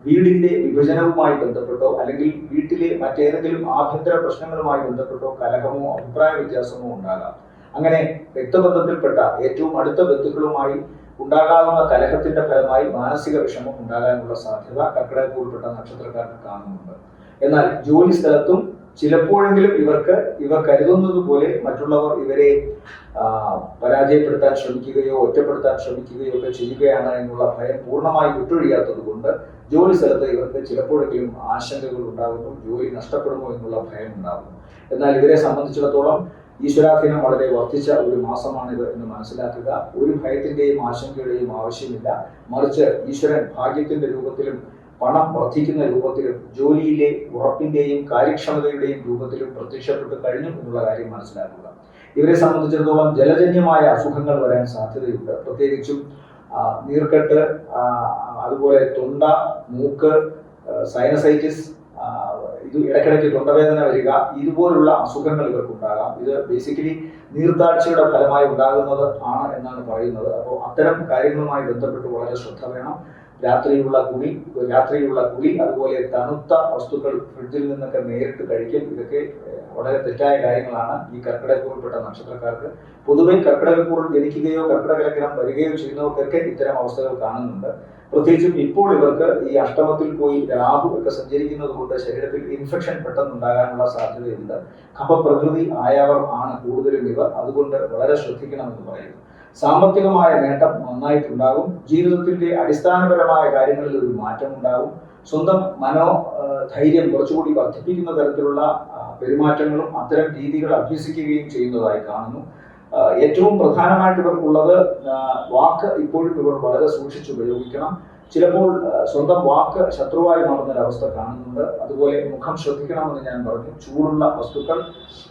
വീടിന്റെ വിഭജനവുമായി ബന്ധപ്പെട്ടോ അല്ലെങ്കിൽ വീട്ടിലെ മറ്റേതെങ്കിലും ആഭ്യന്തര പ്രശ്നങ്ങളുമായി ബന്ധപ്പെട്ടോ കലഹമോ അഭിപ്രായ വ്യത്യാസമോ ഉണ്ടാകാം. അങ്ങനെ രക്തബന്ധത്തിൽപ്പെട്ട ഏറ്റവും അടുത്ത ബന്ധുക്കളുമായി ഉണ്ടാകാവുന്ന കലഹത്തിന്റെ ഫലമായി മാനസിക വിഷമം ഉണ്ടാകാനുള്ള സാധ്യത കർക്കിടകത്തിൽപ്പെട്ട നക്ഷത്രക്കാർക്ക് കാണുന്നുണ്ട്. എന്നാൽ ജോലി സ്ഥലത്തും ചിലപ്പോഴെങ്കിലും ഇവർ കരുതുന്നത് പോലെ മറ്റുള്ളവർ ഇവരെ പരാജയപ്പെടുത്താൻ ശ്രമിക്കുകയോ ഒറ്റപ്പെടുത്താൻ ശ്രമിക്കുകയോ ഒക്കെ ചെയ്യുകയാണ് എന്നുള്ള ഭയം പൂർണ്ണമായി വിട്ടൊഴിയാത്തത് കൊണ്ട് ജോലി സ്ഥലത്ത് ഇവർക്ക് ചിലപ്പോഴെങ്കിലും ആശങ്കകൾ ഉണ്ടാകുന്നു, ജോലി നഷ്ടപ്പെടുമോ എന്നുള്ള ഭയം ഉണ്ടാകുന്നു. എന്നാൽ ഇവരെ സംബന്ധിച്ചിടത്തോളം ഈശ്വരാധീനം വളരെ വർദ്ധിച്ച ഒരു മാസമാണിത് എന്ന് മനസ്സിലാക്കുക. ഒരു ഭയത്തിന്റെയും ആശങ്കയുടെയും ആവശ്യമില്ല. മറിച്ച് ഈശ്വരൻ ഭാഗ്യത്തിന്റെ രൂപത്തിലും പണം വർദ്ധിക്കുന്ന രൂപത്തിലും ജോലിയിലെ ഉറപ്പിന്റെയും കാര്യക്ഷമതയുടെയും രൂപത്തിലും പ്രത്യക്ഷപ്പെട്ട് കഴിഞ്ഞു എന്നുള്ള കാര്യം മനസ്സിലാക്കുക. ഇവരെ സംബന്ധിച്ചിടത്തോളം ജലജന്യമായ അസുഖങ്ങൾ വരാൻ സാധ്യതയുണ്ട്. പ്രത്യേകിച്ചും നീർക്കെട്ട്, അതുപോലെ തൊണ്ട, മൂക്ക്, സൈനസൈറ്റിസ്, ഇത് ഇടയ്ക്കിടയ്ക്ക് തൊണ്ടവേദന വരിക, ഇതുപോലുള്ള അസുഖങ്ങൾ ഇവർക്കുണ്ടാകാം. ഇത് ബേസിക്കലി നീർത്താഴ്ചയുടെ ഫലമായി ഉണ്ടാകുന്നത് ആണ് എന്നാണ് പറയുന്നത്. അപ്പോൾ അത്തരം കാര്യങ്ങളുമായി ബന്ധപ്പെട്ട് വളരെ ശ്രദ്ധ വേണം. രാത്രിയുള്ള കുളി, അതുപോലെ തണുത്ത വസ്തുക്കൾ ഫ്രിഡ്ജിൽ നിന്നൊക്കെ നേരിട്ട് കഴിക്കൽ, ഇതൊക്കെ വളരെ തെറ്റായ കാര്യങ്ങളാണ് ഈ കർക്കിടകക്കൂറിൽപ്പെട്ട നക്ഷത്രക്കാർക്ക്. പൊതുവെ കർക്കിടകക്കൂറിൽ ജനിക്കുകയോ കർക്കിടക ലഗ്നം വരികയോ ചെയ്യുന്നവർക്കൊക്കെ ഇത്തരം അവസ്ഥകൾ കാണുന്നുണ്ട്. പ്രത്യേകിച്ചും ഇപ്പോൾ ഇവർക്ക് ഈ അഷ്ടമത്തിൽ പോയി രാഹു ഒക്കെ സഞ്ചരിക്കുന്നത് കൊണ്ട് ശരീരത്തിൽ ഇൻഫെക്ഷൻ പെട്ടെന്നുണ്ടാകാനുള്ള സാധ്യതയുണ്ട്. കഫപ്രകൃതി ആയവർ ആണ് കൂടുതലും ഇവർ, അതുകൊണ്ട് വളരെ ശ്രദ്ധിക്കണമെന്ന് പറയുന്നു. സാമ്പത്തികമായ നേട്ടം നന്നായിട്ടുണ്ടാകും. ജീവിതത്തിന്റെ അടിസ്ഥാനപരമായ കാര്യങ്ങളിൽ ഒരു മാറ്റം ഉണ്ടാകും. സ്വന്തം മനോധൈര്യം കുറച്ചുകൂടി വർദ്ധിപ്പിക്കുന്ന തരത്തിലുള്ള പെരുമാറ്റങ്ങളും അത്തരം രീതികൾ അഭ്യസിക്കുകയും ചെയ്യുന്നതായി കാണുന്നു. ഏറ്റവും പ്രധാനമായിട്ട് ഇവർക്കുള്ളത് വാക്ക് ഇപ്പോഴും ഇവർ വളരെ സൂക്ഷിച്ച് ഉപയോഗിക്കണം. ചിലപ്പോൾ സ്വന്തം വാക്ക് ശത്രുവായി മാറുന്നൊരവസ്ഥ കാണുന്നുണ്ട്. അതുപോലെ മുഖം ശ്രദ്ധിക്കണമെന്ന് ഞാൻ പറഞ്ഞു. ചൂടുള്ള വസ്തുക്കൾ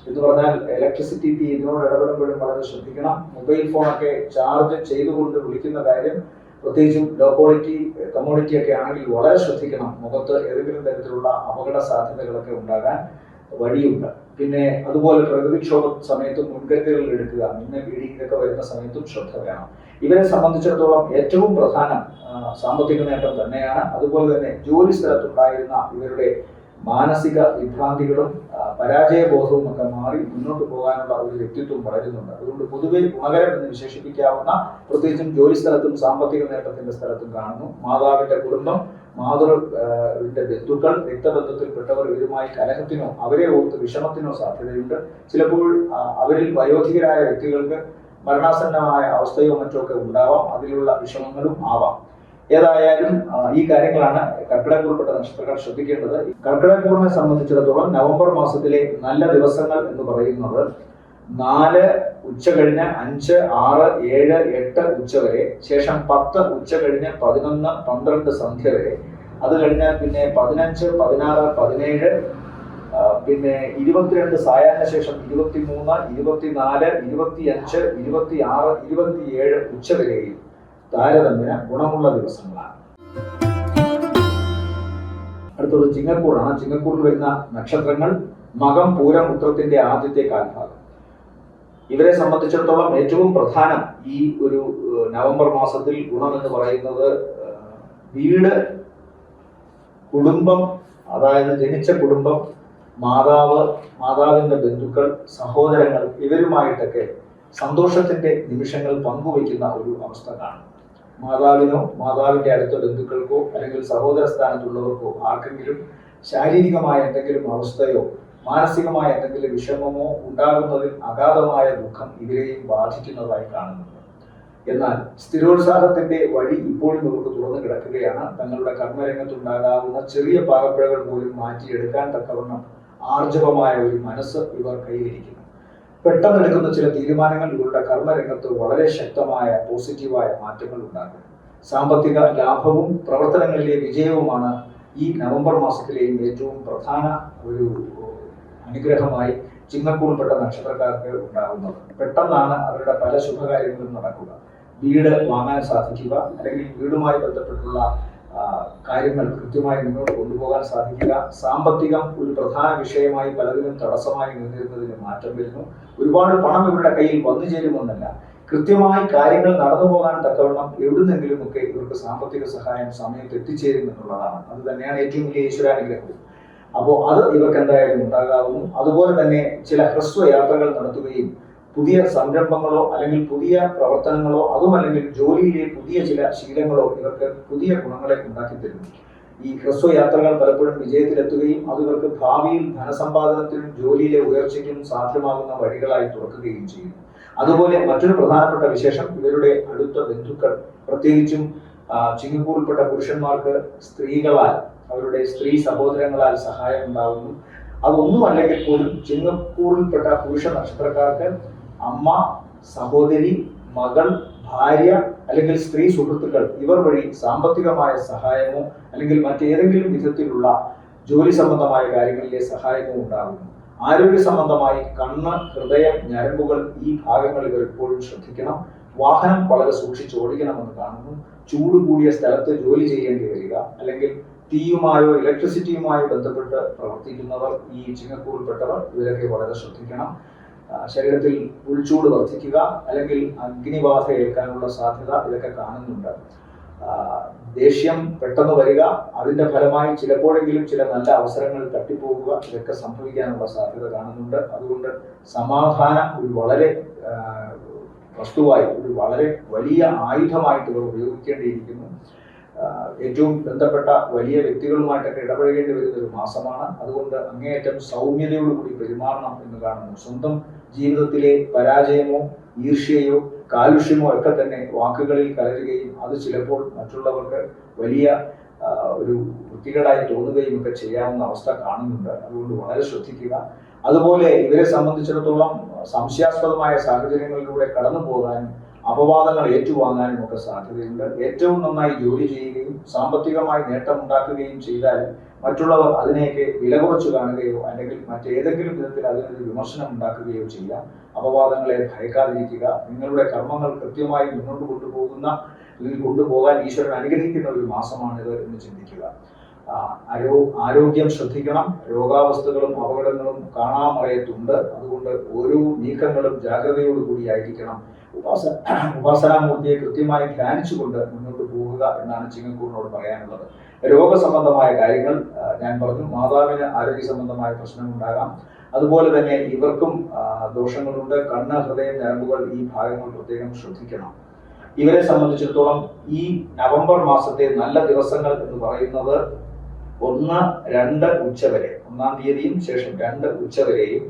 എന്ന് പറഞ്ഞാൽ ഇലക്ട്രിസിറ്റി, ഇതിനോട് ഇടപെടുമ്പോഴും വളരെ ശ്രദ്ധിക്കണം. മൊബൈൽ ഫോണൊക്കെ ചാർജ് ചെയ്തുകൊണ്ട് വിളിക്കുന്ന കാര്യം, പ്രത്യേകിച്ചും ലോ ക്വാളിറ്റി കമ്മോഡിറ്റി ഒക്കെ ആണെങ്കിൽ വളരെ ശ്രദ്ധിക്കണം. മുഖത്ത് ഏതെങ്കിലും തരത്തിലുള്ള അപകട സാധ്യതകളൊക്കെ ഉണ്ടാകാൻ വഴിയുണ്ട്. പിന്നെ അതുപോലെ പ്രകൃതിക്ഷോഭ സമയത്തും മുൻകരുതലുകൾ എടുക്കുക. മിന്നൽ ഇടിയൊക്കെ വരുന്ന സമയത്തും ശ്രദ്ധ വേണം. ഇവരെ സംബന്ധിച്ചിടത്തോളം ഏറ്റവും പ്രധാനം സാമ്പത്തിക നേട്ടം തന്നെയാണ്. അതുപോലെ തന്നെ ജോലി സ്ഥലത്തുണ്ടായിരുന്ന ഇവരുടെ മാനസിക വിഭ്രാന്തികളും പരാജയബോധവും ഒക്കെ മാറി മുന്നോട്ട് പോകാനുള്ള ഒരു വ്യക്തിത്വം വളരുന്നുണ്ട്. അതുകൊണ്ട് പൊതുവെ ഗുണകരം എന്ന് വിശേഷിപ്പിക്കാവുന്ന, പ്രത്യേകിച്ചും ജോലി സ്ഥലത്തും സാമ്പത്തിക നേട്ടത്തിന്റെ സ്ഥലത്തും കാണുന്നു. മാതാവിന്റെ കുടുംബം, മാതൃവിന്റെ ബന്ധുക്കൾ, രക്തബന്ധത്തിൽപ്പെട്ടവർ ഇവരുമായി കലഹത്തിനോ അവരെ ഓർത്ത് വിഷമത്തിനോ സാധ്യതയുണ്ട്. ചിലപ്പോൾ അവരിൽ വയോധികരായ വ്യക്തികൾക്ക് മരണാസന്നമായ അവസ്ഥയോ മറ്റോ ഒക്കെ ഉണ്ടാവാം. അതിലുള്ള വിഷമങ്ങളും ആവാം. ഏതായാലും ഈ കാര്യങ്ങളാണ് കർക്കിടകക്കൂറിൽപ്പെട്ട നക്ഷത്രക്കാർ ശ്രദ്ധിക്കേണ്ടത്. കർക്കിടകക്കൂറിനെ സംബന്ധിച്ചിടത്തോളം നവംബർ മാസത്തിലെ നല്ല ദിവസങ്ങൾ എന്ന് പറയുന്നത് 4 ഉച്ച കഴിഞ്ഞ് 5, 6, 7, 8 ഉച്ച വരെ, ശേഷം 10 ഉച്ച കഴിഞ്ഞ് 11, 12 സന്ധ്യ വരെ, അത് കഴിഞ്ഞാൽ പിന്നെ 15, 16, 17, പിന്നെ 22 സായാഹ്ന ശേഷം 23, 24, 25, 26, 27 ഉച്ച വരെയും താരതമ്യേന ഗുണമുള്ള ദിവസങ്ങളാണ്. അടുത്തത് ചിങ്ങക്കൂറാണ്. ചിങ്ങക്കൂറിൽ വരുന്ന നക്ഷത്രങ്ങൾ മകം, പൂരം, ഉത്രത്തിന്റെ ആദ്യത്തെ കാൽഭാഗം. ഇവരെ സംബന്ധിച്ചിടത്തോളം ഏറ്റവും പ്രധാനം ഈ ഒരു നവംബർ മാസത്തിൽ ഗുണമെന്ന് പറയുന്നത് വീട്, കുടുംബം, അതായത് ജനിച്ച കുടുംബം, മാതാവിന്റെ ബന്ധുക്കൾ, സഹോദരങ്ങൾ, ഇവരുമായിട്ടൊക്കെ സന്തോഷത്തിന്റെ നിമിഷങ്ങൾ പങ്കുവയ്ക്കുന്ന ഒരു അവസ്ഥ കാണും. മാതാവിനോ മാതാവിന്റെ അടുത്ത ബന്ധുക്കൾക്കോ അല്ലെങ്കിൽ സഹോദര സ്ഥാനത്തുള്ളവർക്കോ ആർക്കെങ്കിലും ശാരീരികമായ എന്തെങ്കിലും അവസ്ഥയോ മാനസികമായ എന്തെങ്കിലും വിഷമമോ ഉണ്ടാകുന്നതിൽ അഗാധമായ ദുഃഖം ഇവരെയും ബാധിക്കുന്നതായി കാണുന്നുണ്ട്. എന്നാൽ സ്ഥിരോത്സാഹത്തിന്റെ വഴി ഇപ്പോഴും ഇവർക്ക് തുറന്നു കിടക്കുകയാണ്. തങ്ങളുടെ കർമ്മരംഗത്തുണ്ടാകാവുന്ന ചെറിയ പാകപ്പിഴകൾ പോലും മാറ്റിയെടുക്കാൻ തക്കവണ്ണം ആർജവമായ ഒരു മനസ്സ് ഇവർ കൈവരിക്കുന്നു. പെട്ടെന്നെടുക്കുന്ന ചില തീരുമാനങ്ങൾ ഇവരുടെ കർമ്മരംഗത്ത് വളരെ ശക്തമായ പോസിറ്റീവായ മാറ്റങ്ങൾ ഉണ്ടാക്കും. സാമ്പത്തിക ലാഭവും പ്രവർത്തനങ്ങളിലെ വിജയവുമാണ് ഈ നവംബർ മാസത്തിലെയും ഏറ്റവും പ്രധാന ഒരു അനുഗ്രഹമായി ചിങ്ങക്കൂറിൽപ്പെട്ട നക്ഷത്രക്കാർക്ക് ഉണ്ടാകുന്നത്. പെട്ടെന്നാണ് അവരുടെ പല ശുഭകാര്യങ്ങളും നടക്കുക. വീട് വാങ്ങാൻ സാധിക്കുക, അല്ലെങ്കിൽ വീടുമായി ബന്ധപ്പെട്ടുള്ള കാര്യങ്ങൾ കൃത്യമായി മുന്നോട്ട് കൊണ്ടുപോകാൻ സാധിക്കുക. സാമ്പത്തികം ഒരു പ്രധാന വിഷയമായി പലതിനും തടസ്സമായി നിന്നിരുന്നതിന് മാറ്റം വരുന്നു. ഒരുപാട് പണം ഇവരുടെ കയ്യിൽ വന്നു ചേരുമെന്നല്ല, കൃത്യമായി കാര്യങ്ങൾ നടന്നു പോകാൻ തക്കവണ്ണം എവിടുന്നെങ്കിലുമൊക്കെ ഇവർക്ക് സാമ്പത്തിക സഹായം സമയത്ത് എത്തിച്ചേരും എന്നുള്ളതാണ്. അത് തന്നെയാണ് ഏറ്റവും വലിയ ഈശ്വരാനുഗ്രഹവും. അപ്പോൾ അത് ഇവർക്ക് എന്തായാലും ഉണ്ടാകാവുന്നു. അതുപോലെ തന്നെ ചില ഹ്രസ്വ യാത്രകൾ നടത്തുകയും പുതിയ സംരംഭങ്ങളോ അല്ലെങ്കിൽ പുതിയ പ്രവർത്തനങ്ങളോ അതുമല്ലെങ്കിൽ ജോലിയിലെ പുതിയ ചില ശീലങ്ങളോ ഇവർക്ക് പുതിയ ഗുണങ്ങളെ ഉണ്ടാക്കി തരുന്നു. ഈ ഹ്രസ്വ യാത്രകൾ പലപ്പോഴും വിജയത്തിലെത്തുകയും അത് ഇവർക്ക് ഭാവിയിൽ ധനസമ്പാദനത്തിനും ജോലിയിലെ ഉയർച്ചയ്ക്കും സാധ്യമാകുന്ന വഴികളായി തുറക്കുകയും ചെയ്യുന്നു. അതുപോലെ മറ്റൊരു പ്രധാനപ്പെട്ട വിശേഷം, ഇവരുടെ അടുത്ത ബന്ധുക്കൾ, പ്രത്യേകിച്ചും ചിങ്ങക്കൂറിൽപ്പെട്ട പുരുഷന്മാർക്ക് സ്ത്രീകളാൽ, അവരുടെ സ്ത്രീ സഹോദരങ്ങളാൽ സഹായം ഉണ്ടാകുന്നു. അതൊന്നും അല്ലെങ്കിൽ പോലും ചിങ്ങക്കൂറിൽപ്പെട്ട പുരുഷ നക്ഷത്രക്കാർക്ക് അമ്മ, സഹോദരി, മകൾ, ഭാര്യ അല്ലെങ്കിൽ സ്ത്രീ സുഹൃത്തുക്കൾ ഇവർ വഴി സാമ്പത്തികമായ സഹായമോ അല്ലെങ്കിൽ മറ്റേതെങ്കിലും വിധത്തിലുള്ള ജോലി സംബന്ധമായ കാര്യങ്ങളിലെ സഹായമോ ഉണ്ടാകുന്നു. ആരോഗ്യ സംബന്ധമായി കണ്ണ്, ഹൃദയം, ഞരമ്പുകൾ ഈ ഭാഗങ്ങൾ ഇവർ എപ്പോഴും ശ്രദ്ധിക്കണം. വാഹനം വളരെ സൂക്ഷിച്ച് ഓടിക്കണമെന്ന് കാണുന്നു. ചൂട് കൂടിയ സ്ഥലത്ത് ജോലി ചെയ്യേണ്ടി വരിക, അല്ലെങ്കിൽ തീയുമായോ ഇലക്ട്രിസിറ്റിയുമായോ ബന്ധപ്പെട്ട് പ്രവർത്തിക്കുന്നവർ, ഈ ചിങ്ങക്കൂറിൽപ്പെട്ടവർ ഇവരൊക്കെ വളരെ ശ്രദ്ധിക്കണം. ശരീരത്തിൽ ഉൾച്ചൂട് വർദ്ധിക്കുക, അല്ലെങ്കിൽ അഗ്നിബാധ ഏൽക്കാനുള്ള സാധ്യത ഇതൊക്കെ കാണുന്നുണ്ട്. ദേഷ്യം പെട്ടെന്ന് വരിക, അതിന്റെ ഫലമായി ചിലപ്പോഴെങ്കിലും ചില നല്ല അവസരങ്ങൾ തട്ടിപ്പോകുക, ഇതൊക്കെ സംഭവിക്കാനുള്ള സാധ്യത കാണുന്നുണ്ട്. അതുകൊണ്ട് സമാധാനം ഒരു വളരെ വസ്തുവായി, ഒരു വളരെ വലിയ ആയുധമായിട്ട് ഇവർ ഉപയോഗിക്കേണ്ടിയിരിക്കുന്നു. ഏറ്റവും ബന്ധപ്പെട്ട വലിയ വ്യക്തികളുമായിട്ടൊക്കെ ഇടപഴകേണ്ടി വരുന്ന ഒരു മാസമാണ്. അതുകൊണ്ട് അങ്ങേയറ്റം സൗമ്യതയോടുകൂടി പെരുമാറണം എന്ന് കാണുന്നു. സ്വന്തം ജീവിതത്തിലെ പരാജയമോ ഈർഷ്യയോ കാലുഷ്യമോ ഒക്കെ തന്നെ വാക്കുകളിൽ കലരുകയും അത് ചിലപ്പോൾ മറ്റുള്ളവർക്ക് വലിയ ഒരു വൃത്തികേടായി തോന്നുകയും ഒക്കെ ചെയ്യാവുന്ന അവസ്ഥ കാണുന്നുണ്ട്. അതുകൊണ്ട് വളരെ ശ്രദ്ധിക്കുക. അതുപോലെ ഇവരെ സംബന്ധിച്ചിടത്തോളം സംശയാസ്പദമായ സാഹചര്യങ്ങളിലൂടെ കടന്നു പോകാനും അപവാദങ്ങൾ ഏറ്റുവാങ്ങാനും ഒക്കെ സാധ്യതയുണ്ട്. ഏറ്റവും നന്നായി ജോലി ചെയ്യുകയും സാമ്പത്തികമായി നേട്ടമുണ്ടാക്കുകയും ചെയ്താൽ മറ്റുള്ളവർ അതിനെയൊക്കെ വില കുറച്ചു കാണുകയോ അല്ലെങ്കിൽ മറ്റേതെങ്കിലും വിധത്തിൽ അതിനൊരു വിമർശനം ഉണ്ടാക്കുകയോ ചെയ്യാം. അപവാദങ്ങളെ ഭയക്കാതിരിക്കുക. നിങ്ങളുടെ കർമ്മങ്ങൾ കൃത്യമായി മുന്നോട്ട് കൊണ്ടുപോകാൻ ഈശ്വരൻ അനുഗ്രഹിക്കുന്ന ഒരു മാസമാണിത് എന്ന് ചിന്തിക്കുക. ആരോഗ്യം ശ്രദ്ധിക്കണം. രോഗാവസ്ഥകളും അപകടങ്ങളും കാണാമറയത്തുണ്ട്. അതുകൊണ്ട് ഓരോ നീക്കങ്ങളും ജാഗ്രതയോടുകൂടിയായിരിക്കണം. ഉപാസനാമൂർത്തിയെ കൃത്യമായി ധ്യാനിച്ചുകൊണ്ട് മുന്നോട്ട് പോവുക എന്നാണ് ചിങ്ങക്കൂറിനോട് പറയാനുള്ളത്. രോഗസംബന്ധമായ കാര്യങ്ങൾ ഞാൻ പറഞ്ഞു. മാതാവിന് ആരോഗ്യ സംബന്ധമായ പ്രശ്നമുണ്ടാകാം. അതുപോലെ തന്നെ ഇവർക്കും ദോഷങ്ങളുണ്ട്. കണ്ണ്, ഹൃദയം, ഞരമ്പുകൾ ഈ ഭാഗങ്ങൾ പ്രത്യേകം ശ്രദ്ധിക്കണം. ഇവരെ സംബന്ധിച്ചിടത്തോളം ഈ നവംബർ മാസത്തെ നല്ല ദിവസങ്ങൾ എന്ന് പറയുന്നത് 1, 2 ഉച്ചവരെ, 1-ാം തീയതിയും ശേഷം 2 ഉച്ചവരെയും,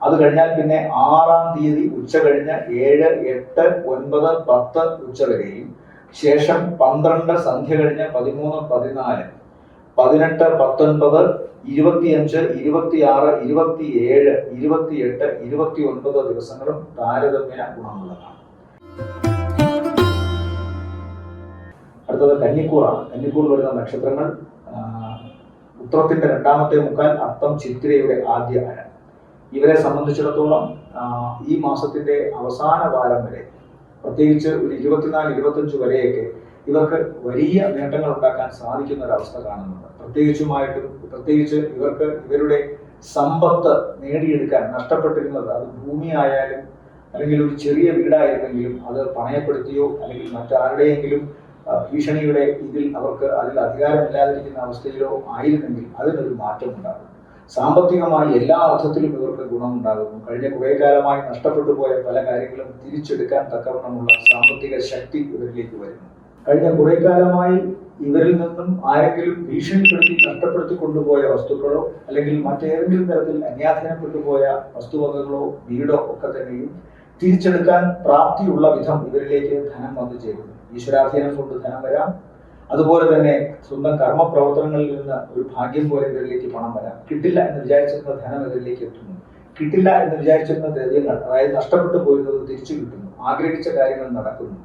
അത് കഴിഞ്ഞാൽ പിന്നെ 6-ാം തീയതി ഉച്ച കഴിഞ്ഞ് 7, 8, 9, 10 ഉച്ചവരെയും, ശേഷം 12 സന്ധ്യ കഴിഞ്ഞ് 13, 14, 18, 19, 25, 26, 27, 28, 29 ദിവസങ്ങളും താരതമ്യേന ഗുണമുള്ളതാണ്. അടുത്തത് കന്നിക്കൂറാണ്. കന്നിക്കൂർ വരുന്ന നക്ഷത്രങ്ങൾ ഉത്രത്തിന്റെ 2ാമത്തെ മുക്കാൽ, അത്തം ചിത്തിരയുടെ ആദ്യ അര. ഇവരെ സംബന്ധിച്ചിടത്തോളം ഈ മാസത്തിന്റെ അവസാന കാലം വരെ, പ്രത്യേകിച്ച് ഒരു 24, 25 വരെയൊക്കെ ഇവർക്ക് വലിയ നേട്ടങ്ങൾ ഉണ്ടാക്കാൻ സാധിക്കുന്ന ഒരവസ്ഥ കാണുന്നുണ്ട്. പ്രത്യേകിച്ച് ഇവർക്ക് ഇവരുടെ സമ്പത്ത് നേടിയെടുക്കാൻ നഷ്ടപ്പെട്ടിരുന്നത്, അത് ഭൂമിയായാലും അല്ലെങ്കിൽ ഒരു ചെറിയ വീടായിരുന്നെങ്കിലും അത് പണയപ്പെടുത്തിയോ അല്ലെങ്കിൽ മറ്റാരുടെയെങ്കിലും ഭീഷണിയുടെ ഇതിൽ അവർക്ക് അതിൽ അധികാരമില്ലാതിരിക്കുന്ന അവസ്ഥയിലോ ആയിരുന്നെങ്കിൽ അതിനൊരു മാറ്റം ഉണ്ടാകും. സാമ്പത്തികമായി എല്ലാ അർത്ഥത്തിലും ഇവർക്ക് ഗുണമുണ്ടാകുന്നു. കഴിഞ്ഞ കുറേ കാലമായി നഷ്ടപ്പെട്ടു പോയ പല കാര്യങ്ങളും തിരിച്ചെടുക്കാൻ തക്കവണ്ണമുള്ള സാമ്പത്തിക ശക്തി ഇവരിലേക്ക് വരുന്നു. കഴിഞ്ഞ കുറേ കാലമായി ഇവരിൽ നിന്നും ആരെങ്കിലും ഭീഷണിപ്പെടുത്തി നഷ്ടപ്പെടുത്തി കൊണ്ടുപോയ വസ്തുക്കളോ അല്ലെങ്കിൽ മറ്റേതെങ്കിലും തരത്തിൽ അന്യാധീനപ്പെട്ടു പോയ വസ്തുവകകളോ വീടോ ഒക്കെ തന്നെയും തിരിച്ചെടുക്കാൻ പ്രാപ്തിയുള്ള വിധം ഇവരിലേക്ക് ധനം വന്നു ചേരുന്നു. ഈശ്വരാധീനം കൊണ്ട് ധനം വരാം, അതുപോലെ തന്നെ സ്വന്തം കർമ്മ പ്രവർത്തനങ്ങളിൽ നിന്ന് ഒരു ഭാഗ്യം പോലെ ഇവരിലേക്ക് പണം വരാം. കിട്ടില്ല എന്ന് വിചാരിച്ചിരുന്ന ധനം ഇവരിലേക്ക് എത്തുന്നു. കിട്ടില്ല എന്ന് വിചാരിച്ചിരുന്ന ദ്രവ്യങ്ങൾ, അതായത് നഷ്ടപ്പെട്ടു പോയിരുന്നത് തിരിച്ചു കിട്ടുന്നു. ആഗ്രഹിച്ച കാര്യങ്ങൾ നടക്കുന്നു.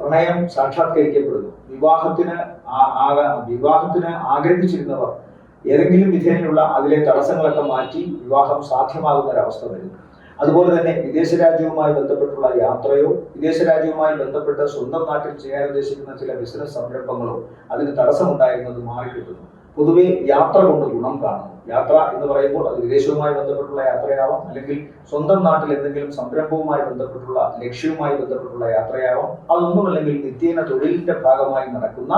പ്രണയം സാക്ഷാത്കരിക്കപ്പെടുന്നു. വിവാഹത്തിന് ആഗ്രഹിച്ചിരുന്നവർ ഏതെങ്കിലും വിധേനയുള്ള അതിലെ തടസ്സങ്ങളൊക്കെ മാറ്റി വിവാഹം സാധ്യമാകുന്ന ഒരവസ്ഥ വരുന്നു. അതുപോലെ തന്നെ വിദേശ രാജ്യവുമായി ബന്ധപ്പെട്ടുള്ള യാത്രയോ വിദേശ രാജ്യവുമായി ബന്ധപ്പെട്ട് സ്വന്തം നാട്ടിൽ ചെയ്യാൻ ഉദ്ദേശിക്കുന്ന ചില ബിസിനസ് സംരംഭങ്ങളോ അതിന് തടസ്സമുണ്ടായിരുന്നത് മാറിക്കിട്ടുന്നു. പൊതുവെ യാത്ര കൊണ്ട് ഗുണം കാണുന്നു. യാത്ര എന്ന് പറയുമ്പോൾ അത് വിദേശവുമായി ബന്ധപ്പെട്ടുള്ള യാത്രയാവാം, അല്ലെങ്കിൽ സ്വന്തം നാട്ടിൽ എന്തെങ്കിലും സംരംഭവുമായി ബന്ധപ്പെട്ടുള്ള ലക്ഷ്യവുമായി ബന്ധപ്പെട്ടുള്ള യാത്രയാവാം, അതൊന്നുമല്ലെങ്കിൽ നിത്യേന തൊഴിലിന്റെ ഭാഗമായി നടക്കുന്ന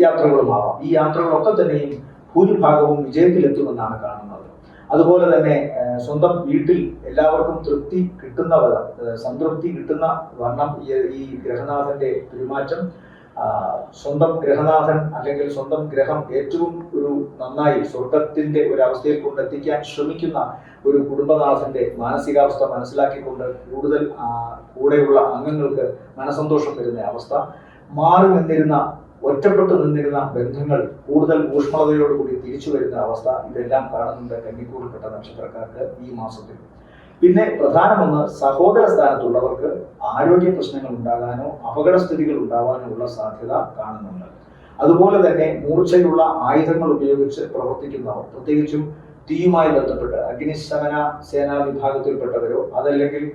യാത്രകളുമാവാം. ഈ യാത്രകളൊക്കെ തന്നെയും ഭൂരിഭാഗവും വിജയത്തിലെത്തുമെന്നാണ് കാണുന്നത്. അതുപോലെ തന്നെ സ്വന്തം വീട്ടിൽ എല്ലാവർക്കും തൃപ്തി കിട്ടുന്ന വണ്ണം, സംതൃപ്തി കിട്ടുന്ന വണ്ണം ഈ ഗ്രഹനാഥന്റെ പെരുമാറ്റം, സ്വന്തം ഗ്രഹനാഥൻ അല്ലെങ്കിൽ സ്വന്തം ഗ്രഹം ഏറ്റവും ഒരു നന്നായി സ്വർഗത്തിന്റെ ഒരു അവസ്ഥയിൽ കൊണ്ടെത്തിക്കാൻ ശ്രമിക്കുന്ന ഒരു കുടുംബനാഥന്റെ മാനസികാവസ്ഥ മനസ്സിലാക്കിക്കൊണ്ട് കൂടുതൽ കൂടെയുള്ള അംഗങ്ങൾക്ക് മനസന്തോഷം വരുന്ന അവസ്ഥ, മാറി നിന്നിരുന്ന ഒറ്റപ്പെട്ടു നിന്നിരുന്ന ബന്ധങ്ങൾ കൂടുതൽ ഊഷ്മളതയോടുകൂടി തിരിച്ചു വരുന്ന അവസ്ഥ, ഇതെല്ലാം കാണുന്നുണ്ട് കന്നിക്കൂറിൽപ്പെട്ട നക്ഷത്രക്കാർക്ക് ഈ മാസത്തിൽ. പിന്നെ പ്രധാനമൊന്ന്, സഹോദര സ്ഥാനത്തുള്ളവർക്ക് ആരോഗ്യ പ്രശ്നങ്ങൾ ഉണ്ടാകാനോ അപകടസ്ഥിതികൾ ഉണ്ടാകാനോ ഉള്ള സാധ്യത കാണുന്നുണ്ട്. അതുപോലെ തന്നെ മൂർച്ചയുള്ള ആയുധങ്ങൾ ഉപയോഗിച്ച് പ്രവർത്തിക്കുന്നവർ, പ്രത്യേകിച്ചും തീയുമായി ബന്ധപ്പെട്ട് അഗ്നിശമന സേനാ വിഭാഗത്തിൽപ്പെട്ടവരോ അതല്ലെങ്കിൽ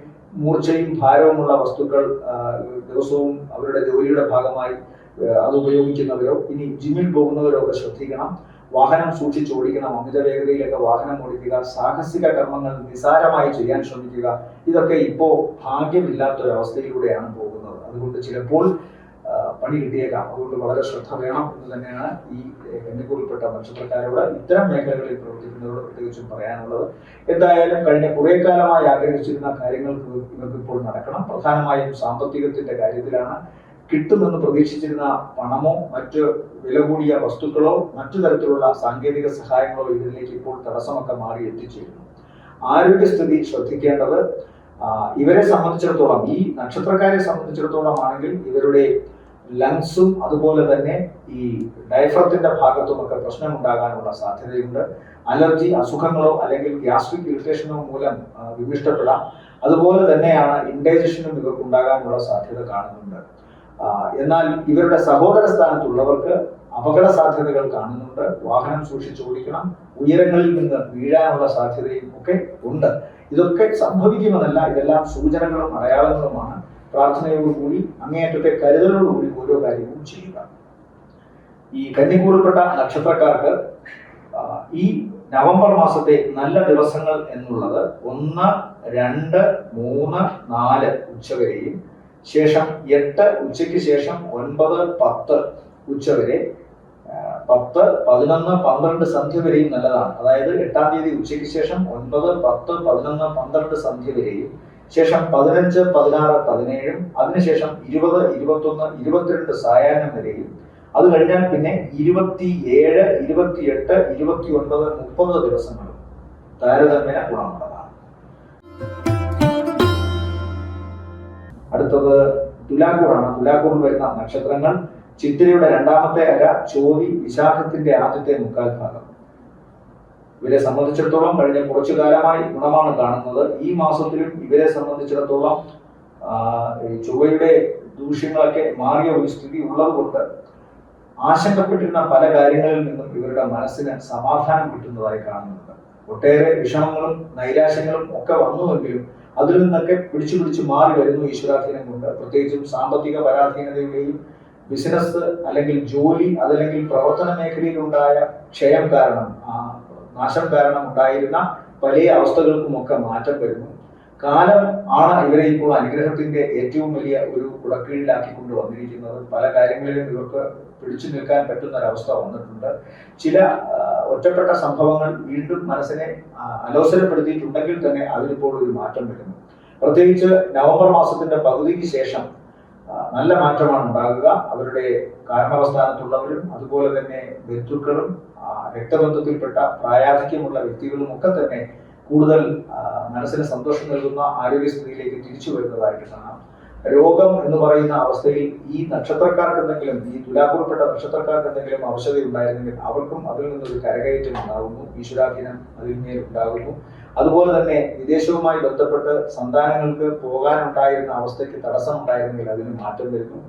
മൂർച്ചയും ഭാരവുമുള്ള വസ്തുക്കൾ ദിവസവും അവരുടെ ജോലിയുടെ ഭാഗമായി അത് ഉപയോഗിക്കുന്നവരോ, ഇനി ജിമ്മിൽ പോകുന്നവരോ ഒക്കെ ശ്രദ്ധിക്കണം. വാഹനം സൂക്ഷിച്ച് ഓടിക്കണം. അമിത വേഗതയിലൊക്കെ വാഹനം ഓടിക്കുക, സാഹസിക കർമ്മങ്ങൾ നിസാരമായി ചെയ്യാൻ ശ്രമിക്കുക. ഇതൊക്കെ ഇപ്പോ ഭാഗ്യമില്ലാത്തൊരവസ്ഥയിലൂടെയാണ് പോകുന്നത്. അതുകൊണ്ട് ചിലപ്പോൾ പണി കിട്ടിയേക്കാം. അതുകൊണ്ട് വളരെ ശ്രദ്ധ വേണം എന്ന് തന്നെയാണ് ഈ കന്നിക്കൂറിൽപ്പെട്ട നക്ഷത്രക്കാരോട് ഇത്തരം മേഖലകളിൽ പ്രവർത്തിക്കുന്നവരോട് പ്രത്യേകിച്ചും പറയാനുള്ളത്. എന്തായാലും കഴിഞ്ഞ കുറെ കാലമായി ആഗ്രഹിച്ചിരുന്ന കാര്യങ്ങൾക്ക് ഇവർക്ക് ഇപ്പോൾ നടക്കണം. പ്രധാനമായും സാമ്പത്തികത്തിന്റെ കാര്യത്തിലാണ്. കിട്ടുമെന്ന് പ്രതീക്ഷിച്ചിരുന്ന പണമോ മറ്റ് വില കൂടിയ വസ്തുക്കളോ മറ്റു തരത്തിലുള്ള സാങ്കേതിക സഹായങ്ങളോ ഇതിലേക്ക് ഇപ്പോൾ തടസ്സമൊക്കെ മാറി എത്തിച്ചേരുന്നു. ആരോഗ്യസ്ഥിതി ശ്രദ്ധിക്കേണ്ടത് ഇവരെ സംബന്ധിച്ചിടത്തോളം, ഈ നക്ഷത്രക്കാരെ സംബന്ധിച്ചിടത്തോളം ആണെങ്കിൽ ഇവരുടെ ലങ്സും അതുപോലെ തന്നെ ഈ ഡയഫ്രത്തിന്റെ ഭാഗത്തുമൊക്കെ പ്രശ്നമുണ്ടാകാനുള്ള സാധ്യതയുണ്ട്. അലർജി അസുഖങ്ങളോ അല്ലെങ്കിൽ ഗ്യാസ്ട്രിക് ഇറിറ്റേഷനോ മൂലം വിമിഷ്ടപ്പെടാം. അതുപോലെ തന്നെയാണ് ഇൻഡൈജഷനും ഇവർക്ക് ഉണ്ടാകാനുള്ള സാധ്യത കാണുന്നുണ്ട്. എന്നാൽ ഇവരുടെ സഹോദര സ്ഥാനത്തുള്ളവർക്ക് അപകട സാധ്യതകൾ കാണുന്നുണ്ട്. വാഹനം സൂക്ഷിച്ച് ഓടിക്കണം. ഉയരങ്ങളിൽ നിന്ന് വീഴാനുള്ള സാധ്യതയും ഒക്കെ ഉണ്ട്. ഇതൊക്കെ സംഭവിക്കുമെന്നല്ല, ഇതെല്ലാം സൂചനകളും അടയാളങ്ങളുമാണ്. പ്രാർത്ഥനയോടുകൂടി അങ്ങേയറ്റത്തെ കരുതലോടുകൂടി ഓരോ കാര്യവും ചെയ്യുക. ഈ കന്നിക്കൂറിൽപ്പെട്ട നക്ഷത്രക്കാർക്ക് ഈ നവംബർ മാസത്തെ നല്ല ദിവസങ്ങൾ എന്നുള്ളത് 1, 2, 3, 4 ഉച്ചവരെയും ശേഷം 8 ഉച്ചയ്ക്ക് ശേഷം 9, 10 ഉച്ചവരെ, 10, 11, 12 സന്ധ്യ വരെയും നല്ലതാണ്. അതായത് 8-ാം തീയതി ഉച്ചയ്ക്ക് ശേഷം 9, 10, 11, 12 സന്ധ്യ വരെയും ശേഷം 15, 16, 17 അതിനുശേഷം 20, 21, 22 സായാഹ്നം വരെയും അത് കഴിഞ്ഞാൽ പിന്നെ 27, 28, 29, 30 ദിവസങ്ങളും താരതമ്യേന ഗുണമുള്ളതാണ്. അടുത്തത് തുലാക്കൂറാണ്. തുലാക്കൂറിൽ വരുന്ന നക്ഷത്രങ്ങൾ ചിത്തിരയുടെ 2ാമത്തെ അര, ചോതി, വിശാഖത്തിന്റെ ആദ്യത്തെ മുക്കാൽ ഭാഗം. ഇവരെ സംബന്ധിച്ചിടത്തോളം കഴിഞ്ഞ കുറച്ചു കാലമായി ഗുണമാണ് കാണുന്നത്. ഈ മാസത്തിലും ഇവരെ സംബന്ധിച്ചിടത്തോളം ചൊവ്വയുടെ ദൂഷ്യങ്ങളൊക്കെ മാറിയ ഒരു സ്ഥിതി ഉള്ളതുകൊണ്ട് ആശങ്കപ്പെട്ടിരുന്ന പല കാര്യങ്ങളിൽ നിന്നും ഇവരുടെ മനസ്സിന് സമാധാനം കിട്ടുന്നതായി കാണുന്നുണ്ട്. ഒട്ടേറെ വിഷമങ്ങളും നൈരാശ്യങ്ങളും ഒക്കെ വന്നുവെങ്കിലും അതിൽ നിന്നൊക്കെ പിടിച്ചു മാറി വരുന്നു ഈശ്വരാധീനം കൊണ്ട്. പ്രത്യേകിച്ചും സാമ്പത്തിക പരാധീനതയുടെയും ബിസിനസ് അല്ലെങ്കിൽ ജോലി അതല്ലെങ്കിൽ പ്രവർത്തന മേഖലയിലുണ്ടായ ക്ഷയം കാരണം, നാശം കാരണം ഉണ്ടായിരുന്ന പല അവസ്ഥകൾക്കുമൊക്കെ മാറ്റം വരുന്നു. കാലം ആണ് ഇവരെ ഇപ്പോൾ അനുഗ്രഹത്തിന്റെ ഏറ്റവും വലിയ ഒരു കുടക്കീഴിലാക്കിക്കൊണ്ട് വന്നിരിക്കുന്നത്. പല കാര്യങ്ങളിലും ഇവർക്ക് പിടിച്ചു നിൽക്കാൻ പറ്റുന്ന ഒരവസ്ഥ വന്നിട്ടുണ്ട്. ചില ഒറ്റപ്പെട്ട സംഭവങ്ങൾ വീണ്ടും മനസ്സിനെ അലോസരപ്പെടുത്തിയിട്ടുണ്ടെങ്കിൽ തന്നെ അതിലിപ്പോൾ ഒരു മാറ്റം വരുന്നു. പ്രത്യേകിച്ച് നവംബർ മാസത്തിന്റെ പകുതിക്ക് ശേഷം നല്ല മാറ്റമാണ് ഉണ്ടാകുക. അവരുടെ കാരണവസ്ഥാനത്തുള്ളവരും അതുപോലെ തന്നെ ബന്ധുക്കളും രക്തബന്ധത്തിൽപ്പെട്ട പ്രായാധിക്യമുള്ള വ്യക്തികളും ഒക്കെ തന്നെ കൂടുതൽ മനസ്സിന് സന്തോഷം നൽകുന്ന ആരോഗ്യസ്ഥിതിയിലേക്ക് തിരിച്ചു വരുന്നതായിട്ട് കാണാം. രോഗം എന്ന് പറയുന്ന അവസ്ഥയിൽ ഈ നക്ഷത്രക്കാർക്ക് എന്തെങ്കിലും, ഈ തുലാക്കൂറിൽപ്പെട്ട നക്ഷത്രക്കാർക്ക് എന്തെങ്കിലും അവശത ഉണ്ടായിരുന്നെങ്കിൽ അവർക്കും അതിൽ നിന്നൊരു കരകയറ്റം ഉണ്ടാകുന്നു, ഈശ്വരാധീനം അതിന്മേൽ ഉണ്ടാകുന്നു. അതുപോലെ തന്നെ വിദേശവുമായി ബന്ധപ്പെട്ട് സന്താനങ്ങൾക്ക് പോകാനുണ്ടായിരുന്ന അവസ്ഥയ്ക്ക് തടസ്സം ഉണ്ടായിരുന്നെങ്കിൽ അതിന് മാറ്റം വരുന്നു.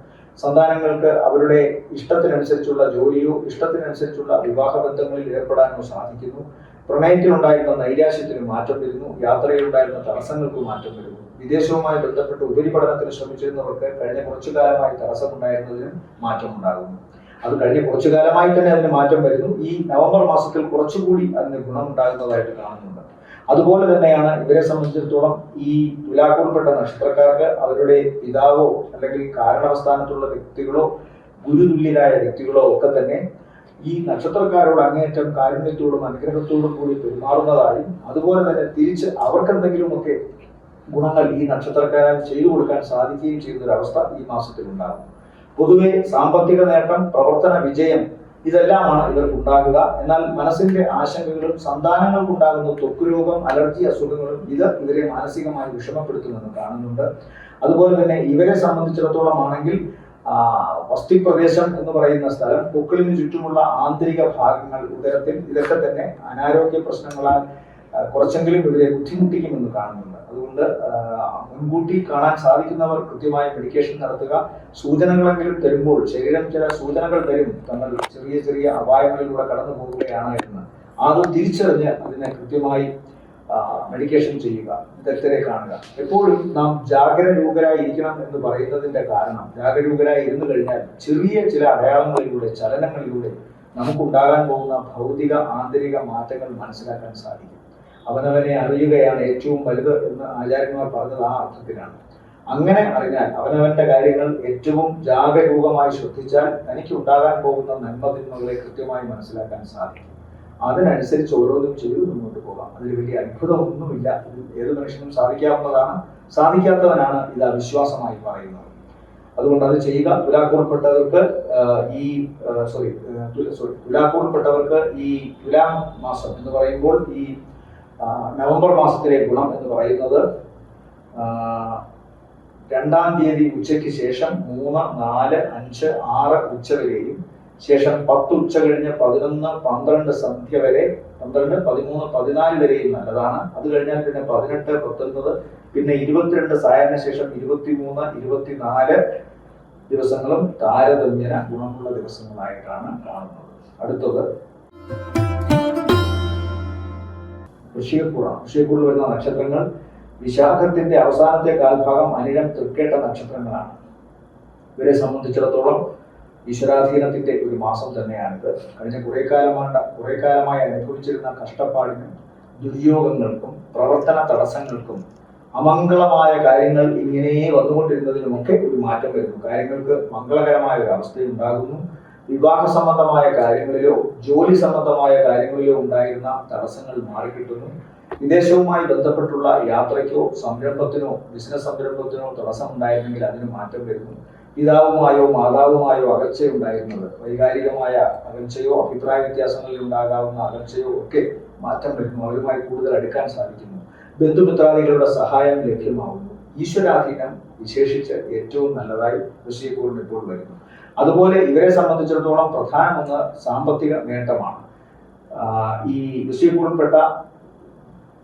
സന്താനങ്ങൾക്ക് അവരുടെ ഇഷ്ടത്തിനനുസരിച്ചുള്ള ജോലിയോ ഇഷ്ടത്തിനനുസരിച്ചുള്ള വിവാഹ ബന്ധങ്ങളിൽ ഏർപ്പെടാനോ സാധിക്കുന്നു. പ്രണയത്തിലുണ്ടായിരുന്ന നൈരാശ്യത്തിന് മാറ്റം വരുന്നു. യാത്രയിലുണ്ടായിരുന്ന തടസ്സങ്ങൾക്ക് മാറ്റം വരുന്നു. വിദേശവുമായി ബന്ധപ്പെട്ട് ഉപരിപഠനത്തിന് ശ്രമിച്ചിരുന്നവർക്ക് കഴിഞ്ഞ കുറച്ചു കാലമായി തടസ്സമുണ്ടായിരുന്നതിന് മാറ്റമുണ്ടാകുന്നു. അത് കഴിഞ്ഞ കുറച്ചു കാലമായി തന്നെ അതിന് മാറ്റം വരുന്നു. ഈ നവംബർ മാസത്തിൽ കുറച്ചുകൂടി അതിന് ഗുണമുണ്ടാകുന്നതായിട്ട് കാണുന്നുണ്ട്. അതുപോലെ തന്നെയാണ് ഇവരെ സംബന്ധിച്ചിടത്തോളം ഈ തുലാക്കൂറിൽപ്പെട്ട നക്ഷത്രക്കാർക്ക് അവരുടെ പിതാവോ അല്ലെങ്കിൽ കാരണവസ്ഥാനത്തുള്ള വ്യക്തികളോ ഗുരുതുല്യരായ വ്യക്തികളോ ഒക്കെ തന്നെ ഈ നക്ഷത്രക്കാരോട് അങ്ങേയറ്റം കാരുണ്യത്തോടും അനുഗ്രഹത്തോടും കൂടി പെരുമാറുന്നതായും അതുപോലെ തന്നെ തിരിച്ച് അവർക്ക് എന്തെങ്കിലുമൊക്കെ ഗുണങ്ങൾ ഈ നക്ഷത്രക്കാരാൽ ചെയ്തു കൊടുക്കാൻ സാധിക്കുകയും ചെയ്യുന്ന ഒരു അവസ്ഥ ഈ മാസത്തിൽ ഉണ്ടാകും. പൊതുവെ സാമ്പത്തിക നേട്ടം, പ്രവർത്തന വിജയം ഇതെല്ലാമാണ് ഇവർക്ക് ഉണ്ടാകുക. എന്നാൽ മനസ്സിന്റെ ആശങ്കകളും സന്താനങ്ങൾക്കുണ്ടാകുന്ന ത്വക്ക് രോഗം, അലർജി അസുഖങ്ങളും ഇത് ഇവരെ മാനസികമായി വിഷമപ്പെടുത്തുമെന്ന് കാണുന്നുണ്ട്. അതുപോലെ തന്നെ ഇവരെ സംബന്ധിച്ചിടത്തോളം ആണെങ്കിൽ വസ്തിപ്രദേശം എന്ന് പറയുന്ന സ്ഥലം, പൊക്കിളിന് ചുറ്റുമുള്ള ആന്തരിക ഭാഗങ്ങൾ, ഉദരത്തിൽ, ഇതൊക്കെ തന്നെ അനാരോഗ്യ പ്രശ്നങ്ങളാൽ കുറച്ചെങ്കിലും ഇവരെ ബുദ്ധിമുട്ടിക്കുമെന്ന് കാണുന്നുണ്ട്. അതുകൊണ്ട് മുൻകൂട്ടി കാണാൻ സാധിക്കുന്നവർ കൃത്യമായ മെഡിക്കേഷൻ നടത്തുക. സൂചനകളെങ്കിലും തരുമ്പോൾ ശരീരം ചില സൂചനകൾ തരും, തങ്ങൾ ചെറിയ ചെറിയ അപായങ്ങളിലൂടെ കടന്നു പോവുകയാണ് എന്ന്. അത് തിരിച്ചറിഞ്ഞ് അതിനെ കൃത്യമായി മെഡിക്കേഷൻ ചെയ്യുക, വിദഗ്ധരെ കാണുക. എപ്പോഴും നാം ജാഗരൂകരായി ഇരിക്കണം എന്ന് പറയുന്നതിന്റെ കാരണം, ജാഗരൂകരായി ഇരുന്നു കഴിഞ്ഞാൽ ചെറിയ ചില അടയാളങ്ങളിലൂടെ, ചലനങ്ങളിലൂടെ നമുക്കുണ്ടാകാൻ പോകുന്ന ഭൗതിക ആന്തരിക മാറ്റങ്ങൾ മനസ്സിലാക്കാൻ സാധിക്കും. അവനവനെ അറിയുകയാണ് ഏറ്റവും വലുത് എന്ന് ആചാര്യന്മാർ പറഞ്ഞത് ആ അർത്ഥത്തിലാണ്. അങ്ങനെ അറിഞ്ഞാൽ, അവനവന്റെ കാര്യങ്ങൾ ഏറ്റവും ജാഗരൂകമായി ശ്രദ്ധിച്ചാൽ തനിക്ക് ഉണ്ടാകാൻ പോകുന്ന നന്മതിന്മകളെ കൃത്യമായി മനസ്സിലാക്കാൻ സാധിക്കും. അതിനനുസരിച്ച് ഓരോന്നും ചെയ്ത് മുന്നോട്ട് പോകാം. അതിൽ വലിയ അത്ഭുതമൊന്നുമില്ല. ഏത് മനുഷ്യനും സാധിക്കാവുന്നതാണ്. സാധിക്കാത്തവനാണ് ഇത് അവിശ്വാസമായി പറയുന്നത്. അതുകൊണ്ട് അത് ചെയ്യുക. തുലാക്കൂറിൽപ്പെട്ടവർക്ക് ഈ തുലാം മാസം എന്ന് പറയുമ്പോൾ ഈ നവംബർ മാസത്തിലെ ഗുണം എന്ന് പറയുന്നത് 2-ാം തീയതി ഉച്ചയ്ക്ക് ശേഷം 3, 4, 5, 6 ഉച്ച വരെയും, ശേഷം 10 ഉച്ച കഴിഞ്ഞ് 11, 12 സന്ധ്യ വരെ, 12, 13, 14 വരെയും നല്ലതാണ്. അത് കഴിഞ്ഞാൽ പിന്നെ 18, 19, പിന്നെ 22 സായാഹ്ന ശേഷം 23, 24 ദിവസങ്ങളും താരതമ്യേന ഗുണമുള്ള ദിവസങ്ങളായിട്ടാണ് കാണുന്നത്. അടുത്തത് വൃശ്ചികക്കൂറാണ്. വൃശ്ചികക്കൂറിൽ വരുന്ന നക്ഷത്രങ്ങൾ വിശാഖത്തിന്റെ അവസാനത്തെ കാൽഭാഗം, അനിഴം, തൃക്കേട്ട നക്ഷത്രങ്ങളാണ്. ഇവരെ സംബന്ധിച്ചിടത്തോളം ഈശ്വരാധീനത്തിന്റെ ഒരു മാസം തന്നെയാണിത്. കഴിഞ്ഞ കുറെ കാലമായി അനുഭവിച്ചിരുന്ന കഷ്ടപ്പാടിനും ദുര്യോഗങ്ങൾക്കും പ്രവർത്തന തടസ്സങ്ങൾക്കും അമംഗളമായ കാര്യങ്ങൾ ഇങ്ങനെ വന്നുകൊണ്ടിരുന്നതിനുമൊക്കെ ഒരു മാറ്റം വരുന്നു. കാര്യങ്ങൾക്ക് മംഗളകരമായ ഒരു അവസ്ഥയുണ്ടാകുന്നു. വിവാഹ സംബന്ധമായ കാര്യങ്ങളിലോ ജോലി സംബന്ധമായ കാര്യങ്ങളിലോ ഉണ്ടായിരുന്ന തടസ്സങ്ങൾ മാറിക്കിട്ടുന്നു. വിദേശവുമായി ബന്ധപ്പെട്ടുള്ള യാത്രയ്ക്കോ സംരംഭത്തിനോ ബിസിനസ് സംരംഭത്തിനോ തടസ്സം ഉണ്ടായിരുന്നെങ്കിൽ അതിന് മാറ്റം വരുന്നു. പിതാവുമായോ മാതാവുമായോ അകൽച്ചയുണ്ടായിരുന്നത്, വൈകാരികമായ അകൽച്ചയോ അഭിപ്രായ വ്യത്യാസങ്ങളിൽ ഉണ്ടാകാവുന്ന അകൽച്ചയോ ഒക്കെ മാറ്റം വരുന്നു. അവരുമായി കൂടുതൽ അടുക്കാൻ സാധിക്കുന്നു. ബന്ധുമിത്രാദികളുടെ സഹായം ലഭ്യമാവുന്നു. ഈശ്വരാധീനം വിശേഷിച്ച് ഏറ്റവും നല്ലതായി വൃശ്ചികക്കൂറിന് ഇപ്പോൾ വരുന്നു. അതുപോലെ ഇവരെ സംബന്ധിച്ചിടത്തോളം പ്രധാനമൊന്ന് സാമ്പത്തിക നേട്ടമാണ്. ഈ വൃശ്ചികക്കൂറിൽപ്പെട്ട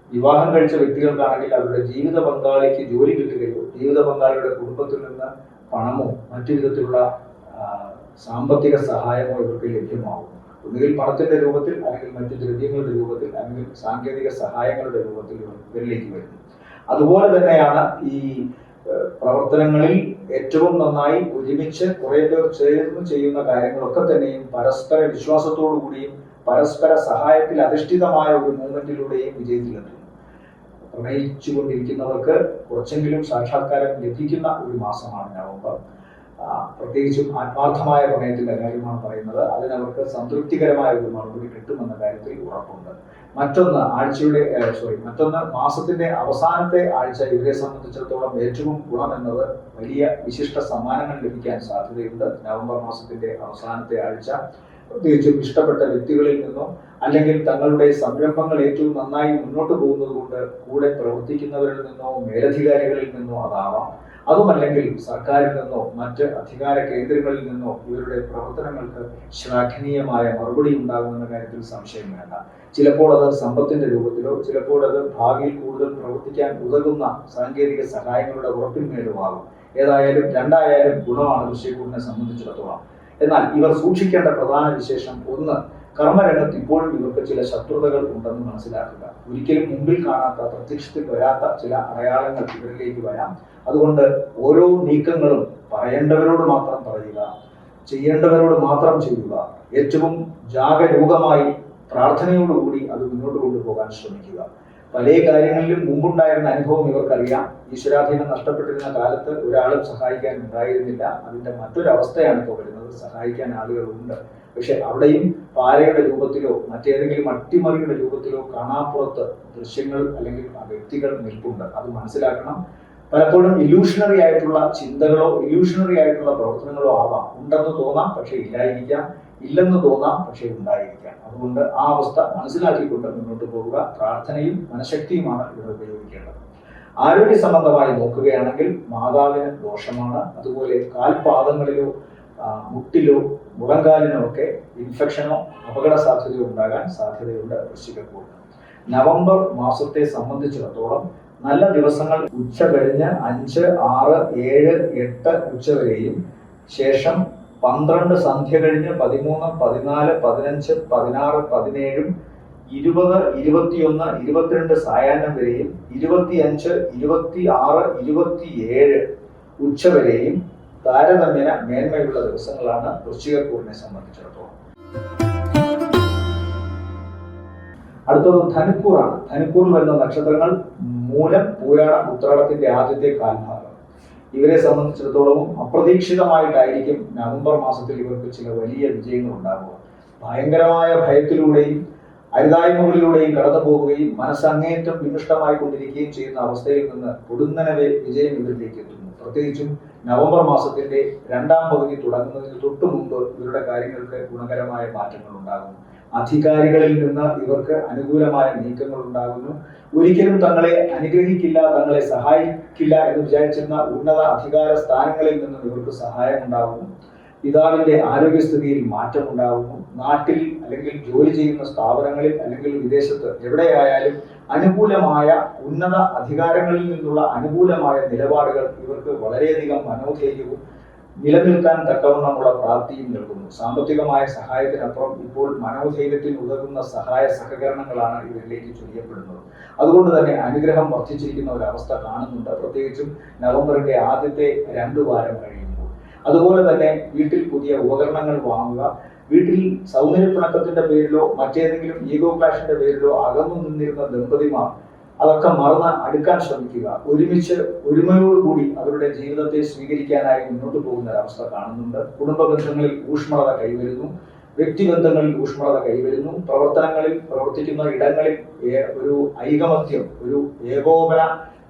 വിവാഹം കഴിച്ച വ്യക്തികൾക്കാണെങ്കിൽ അവരുടെ ജീവിത പങ്കാളിക്ക് ജോലി കിട്ടുകയോ ജീവിത പങ്കാളിയുടെ കുടുംബത്തിൽ നിന്ന് പണമോ മറ്റു വിധത്തിലുള്ള സാമ്പത്തിക സഹായമോ ഇവർക്ക് ലഭ്യമാകും. ഒന്നുകിൽ പണത്തിന്റെ രൂപത്തിൽ, അല്ലെങ്കിൽ മറ്റു ദ്രവ്യങ്ങളുടെ രൂപത്തിൽ, അല്ലെങ്കിൽ സാങ്കേതിക സഹായങ്ങളുടെ രൂപത്തിൽ ഇവരിലേക്ക് വരുന്നു. അതുപോലെ തന്നെയാണ് ഈ പ്രവർത്തനങ്ങളിൽ ഏറ്റവും നന്നായി ഒരുമിച്ച് കുറെ പേർ ചേർന്ന് ചെയ്യുന്ന കാര്യങ്ങളൊക്കെ തന്നെയും പരസ്പര വിശ്വാസത്തോടു കൂടിയും പരസ്പര സഹായത്തിൽ അധിഷ്ഠിതമായ ഒരു മൂവ്മെന്റിലൂടെയും വിജയത്തിലെത്തുന്നു. പ്രണയിച്ചുകൊണ്ടിരിക്കുന്നവർക്ക് കുറച്ചെങ്കിലും സാക്ഷാത്കാരം ലഭിക്കുന്ന ഒരു മാസമാണ് നവംബർ. പ്രത്യേകിച്ചും ആത്മാർത്ഥമായ പ്രണയത്തിന്റെ കാര്യമാണ് പറയുന്നത്. അതിനവർക്ക് സംതൃപ്തികരമായ ഒരു മറുപടി കിട്ടുമെന്ന കാര്യത്തിൽ ഉറപ്പുണ്ട്. മറ്റൊന്ന് മാസത്തിന്റെ അവസാനത്തെ ആഴ്ച ഇവരെ സംബന്ധിച്ചിടത്തോളം ഏറ്റവും ഗുണം എന്നത് വലിയ വിശിഷ്ട സമ്മാനങ്ങൾ ലഭിക്കാൻ സാധ്യതയുണ്ട്. നവംബർ മാസത്തിന്റെ അവസാനത്തെ ആഴ്ച പ്രത്യേകിച്ചും ഇഷ്ടപ്പെട്ട വ്യക്തികളിൽ നിന്നോ അല്ലെങ്കിൽ തങ്ങളുടെ സംരംഭങ്ങൾ ഏറ്റവും നന്നായി മുന്നോട്ട് പോകുന്നത് കൊണ്ട് കൂടെ പ്രവർത്തിക്കുന്നവരിൽ നിന്നോ മേലധികാരികളിൽ നിന്നോ അതാവാം. അതുമല്ലെങ്കിൽ സർക്കാരിൽ നിന്നോ മറ്റ് അധികാര കേന്ദ്രങ്ങളിൽ നിന്നോ ഇവരുടെ പ്രവർത്തനങ്ങൾക്ക് ശ്ലാഘനീയമായ മറുപടി ഉണ്ടാകുമെന്ന കാര്യത്തിൽ സംശയം വേണ്ട. ചിലപ്പോൾ അത് സമ്പത്തിന്റെ രൂപത്തിലോ ചിലപ്പോൾ അത് ഭാവിയിൽ കൂടുതൽ പ്രവർത്തിക്കാൻ ഉതകുന്ന സാങ്കേതിക സഹായങ്ങളുടെ ഉറപ്പിന്മേലോ ആകും. ഏതായാലും രണ്ടായാലും ഗുണമാണ് ഋഷിക്കൂറിനെ സംബന്ധിച്ചിടത്തോളം. എന്നാൽ ഇവർ സൂക്ഷിക്കേണ്ട പ്രധാന വിശേഷം ഒന്ന്, കർമ്മരംഗത്ത് ഇപ്പോഴും ഇവർക്ക് ചില ശത്രുതകൾ ഉണ്ടെന്ന് മനസ്സിലാക്കുക. ഒരിക്കലും മുമ്പിൽ കാണാത്ത, പ്രത്യക്ഷത്തിൽ വരാത്ത ചില അടയാളങ്ങൾ ഇവരിലേക്ക് വരാം. അതുകൊണ്ട് ഓരോ നീക്കങ്ങളും പറയേണ്ടവരോട് മാത്രം പറയുക, ചെയ്യേണ്ടവരോട് മാത്രം ചെയ്യുക. ഏറ്റവും ജാഗരൂകമായി പ്രാർത്ഥനയോടുകൂടി അത് മുന്നോട്ട് കൊണ്ടുപോകാൻ ശ്രമിക്കുക. പല കാര്യങ്ങളിലും മുമ്പുണ്ടായിരുന്ന അനുഭവം ഇവർക്കറിയാം. ഈശ്വരാധീനം നഷ്ടപ്പെട്ടിരുന്ന കാലത്ത് ഒരാളും സഹായിക്കാൻ ഉണ്ടായിരുന്നില്ല. അതിന്റെ മറ്റൊരവസ്ഥയാണ് ഇപ്പോൾ വരുന്നത്. സഹായിക്കാൻ ആളുകളുണ്ട്, പക്ഷെ അവിടെയും പാരയുടെ രൂപത്തിലോ മറ്റേതെങ്കിലും അട്ടിമറിയുടെ രൂപത്തിലോ കാണാപ്പുറത്ത് ദൃശ്യങ്ങൾ അല്ലെങ്കിൽ വ്യക്തികൾ നിൽപ്പുണ്ട്. അത് മനസ്സിലാക്കണം. പലപ്പോഴും ഇല്യൂഷണറി ആയിട്ടുള്ള ചിന്തകളോ ഇല്യൂഷണറി ആയിട്ടുള്ള പ്രവർത്തനങ്ങളോ ആവാം. ഉണ്ടെന്ന് തോന്നാം, പക്ഷെ ഇല്ലായിരിക്കാം. ഇല്ലെന്ന് തോന്നാം, പക്ഷെ ഉണ്ടായിരിക്കാം. അതുകൊണ്ട് ആ അവസ്ഥ മനസ്സിലാക്കിക്കൊണ്ട് മുന്നോട്ട് പോവുക. പ്രാർത്ഥനയും മനഃശക്തിയുമാണ് ഇവിടെ ഉപയോഗിക്കേണ്ടത്. ആരോഗ്യ സംബന്ധമായി നോക്കുകയാണെങ്കിൽ മാതാവിന് ദോഷമാണ്. അതുപോലെ കാൽപാദങ്ങളിലോ മുട്ടിലോ മുഴങ്കാലിനോ ഒക്കെ ഇൻഫെക്ഷനോ അപകട സാധ്യതയോ ഉണ്ടാകാൻ സാധ്യതയുണ്ട് വൃശ്ചികക്കൂറിന്. നവംബർ മാസത്തെ സംബന്ധിച്ചിടത്തോളം നല്ല ദിവസങ്ങൾ ഉച്ച കഴിഞ്ഞ് 5, 6, 7, 8 ഉച്ച വരെയും ശേഷം 12 സന്ധ്യ കഴിഞ്ഞ് 13, 14, 15, 16, 17, 20, 21, 22 സായാഹ്നം വരെയും 25, 26, 27 ഉച്ച വരെയും താരതമ്യേന മേന്മയുള്ള ദിവസങ്ങളാണ് വൃശ്ചികക്കൂറിനെ സംബന്ധിച്ചിടത്തോളം. അടുത്തത് ധനുക്കൂറാണ്. ധനുക്കൂറിൽ വരുന്ന നക്ഷത്രങ്ങൾ മൂലം, പൂരാടം, ഉത്രാടത്തിന്റെ ആദ്യത്തെ കാൽഭാഗം. ഇവരെ സംബന്ധിച്ചിടത്തോളവും അപ്രതീക്ഷിതമായിട്ടായിരിക്കും നവംബർ മാസത്തിൽ ഇവർക്ക് ചില വലിയ വിജയങ്ങൾ ഉണ്ടാകുക. ഭയങ്കരമായ ഭയത്തിലൂടെയും അരുതായ്മകളിലൂടെയും കടന്നു പോവുകയും മനസ്സങ്ങേറ്റം വിമിഷ്ടമായി കൊണ്ടിരിക്കുകയും ചെയ്യുന്ന അവസ്ഥയിൽ നിന്ന് പൊടുന്നനവെ വിജയം ഇവരിലേക്ക് എത്തുന്നു. പ്രത്യേകിച്ചും നവംബർ മാസത്തിന്റെ രണ്ടാം പകുതി തുടങ്ങുന്നതിന് തൊട്ടു മുമ്പ് ഇവരുടെ കാര്യങ്ങൾക്ക് ഗുണകരമായ മാറ്റങ്ങൾ ഉണ്ടാകുന്നു. അധികാരികളിൽ നിന്ന് ഇവർക്ക് അനുകൂലമായ നീക്കങ്ങൾ ഉണ്ടാകുന്നു. ഒരിക്കലും തങ്ങളെ അനുഗ്രഹിക്കില്ല, തങ്ങളെ സഹായിക്കില്ല എന്ന് വിചാരിച്ചിരുന്ന ഉന്നത അധികാര സ്ഥാനങ്ങളിൽ നിന്നും ഇവർക്ക് സഹായം ഉണ്ടാകുന്നു. പിതാവിന്റെ ആരോഗ്യസ്ഥിതിയിൽ മാറ്റം ഉണ്ടാകുന്നു. നാട്ടിൽ അല്ലെങ്കിൽ ജോലി ചെയ്യുന്ന സ്ഥാപനങ്ങളിൽ അല്ലെങ്കിൽ വിദേശത്ത് എവിടെയായാലും അനുകൂലമായ ഉന്നത അധികാരങ്ങളിൽ നിന്നുള്ള അനുകൂലമായ നിലപാടുകൾ ഇവർക്ക് വളരെയധികം മനോധൈര്യവും നിലനിൽക്കാൻ തക്കവണ്ണമുള്ള പ്രാപ്തിയും നൽകുന്നു. സാമ്പത്തികമായ സഹായത്തിനപ്പുറം ഇപ്പോൾ മനോധൈര്യത്തിന് ഉതകുന്ന സഹായ സഹകരണങ്ങളാണ് ഇവരിലേക്ക് ചൊരിയപ്പെടുന്നത്. അതുകൊണ്ട് തന്നെ അനുഗ്രഹം വർദ്ധിച്ചിരിക്കുന്ന ഒരവസ്ഥ കാണുന്നുണ്ട്, പ്രത്യേകിച്ചും നവംബറിന്റെ ആദ്യത്തെ 2 വാരം കഴിയുമ്പോൾ. അതുപോലെ തന്നെ വീട്ടിൽ പുതിയ ഉപകരണങ്ങൾ വാങ്ങുക. വീട്ടിൽ സൗന്ദര്യപ്പിണക്കത്തിന്റെ പേരിലോ മറ്റേതെങ്കിലും ഈഗോ ക്ലാഷിന്റെ പേരിലോ അകന്നു നിന്നിരുന്ന ദമ്പതിമാർ അതൊക്കെ മറന്ന് അടുക്കാൻ ശ്രമിക്കുക. ഒരുമിച്ച് ഒരുമയോടുകൂടി അവരുടെ ജീവിതത്തെ സ്വീകരിക്കാനായി മുന്നോട്ട് പോകുന്ന ഒരവസ്ഥ കാണുന്നുണ്ട്. കുടുംബ ബന്ധങ്ങളിൽ ഊഷ്മളത കൈവരുന്നു. വ്യക്തിബന്ധങ്ങളിൽ ഊഷ്മളത കൈവരുന്നു. പ്രവർത്തനങ്ങളിൽ, പ്രവർത്തിക്കുന്ന ഇടങ്ങളിൽ ഒരു ഐകമത്യം, ഒരു ഏകോപന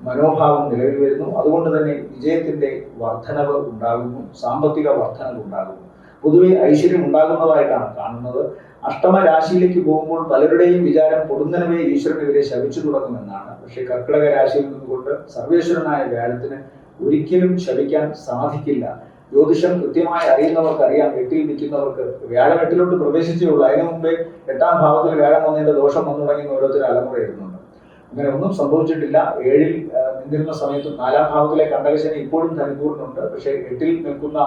മനോഭാവം നിലവിൽ വരുന്നു. അതുകൊണ്ട് തന്നെ വിജയത്തിന്റെ വർധനവ് ഉണ്ടാകുന്നു, സാമ്പത്തിക വർധനവ് ഉണ്ടാകുന്നു. പൊതുവെ ഐശ്വര്യം ഉണ്ടാകുന്നതായിട്ടാണ് കാണുന്നത്. അഷ്ടമ രാശിയിലേക്ക് പോകുമ്പോൾ പലരുടെയും വിചാരം പൊടുന്നനവേ ഈശ്വരൻ ഇവരെ ശപിച്ചു തുടങ്ങുമെന്നാണ്. പക്ഷെ കർക്കിടക രാശിയിൽ നിന്നുകൊണ്ട് സർവേശ്വരനായ വ്യാഴത്തിന് ഒരിക്കലും ശപിക്കാൻ സാധിക്കില്ല. ജ്യോതിഷം കൃത്യമായി അറിയുന്നവർക്ക് അറിയാം. 8ൽ നിൽക്കുന്നവർക്ക് വ്യാഴം 8ലോട്ട് പ്രവേശിച്ചേ ഉള്ളൂ. അതിനു മുമ്പേ 8ാം ഭാവത്തിൽ വ്യാഴം വന്നതിന്റെ ദോഷം വന്നു തുടങ്ങി ഓരോരുത്തർ അലമുറ ഇടുന്നുണ്ട്. അങ്ങനെ ഒന്നും സംഭവിച്ചിട്ടില്ല. 7ൽ നിന്നിരുന്ന സമയത്ത് 4ാം ഭാവത്തിലെ കണ്ടകശനി ഇപ്പോഴും ധനുക്കൂറിനുണ്ട്. പക്ഷേ 8ൽ നിൽക്കുന്ന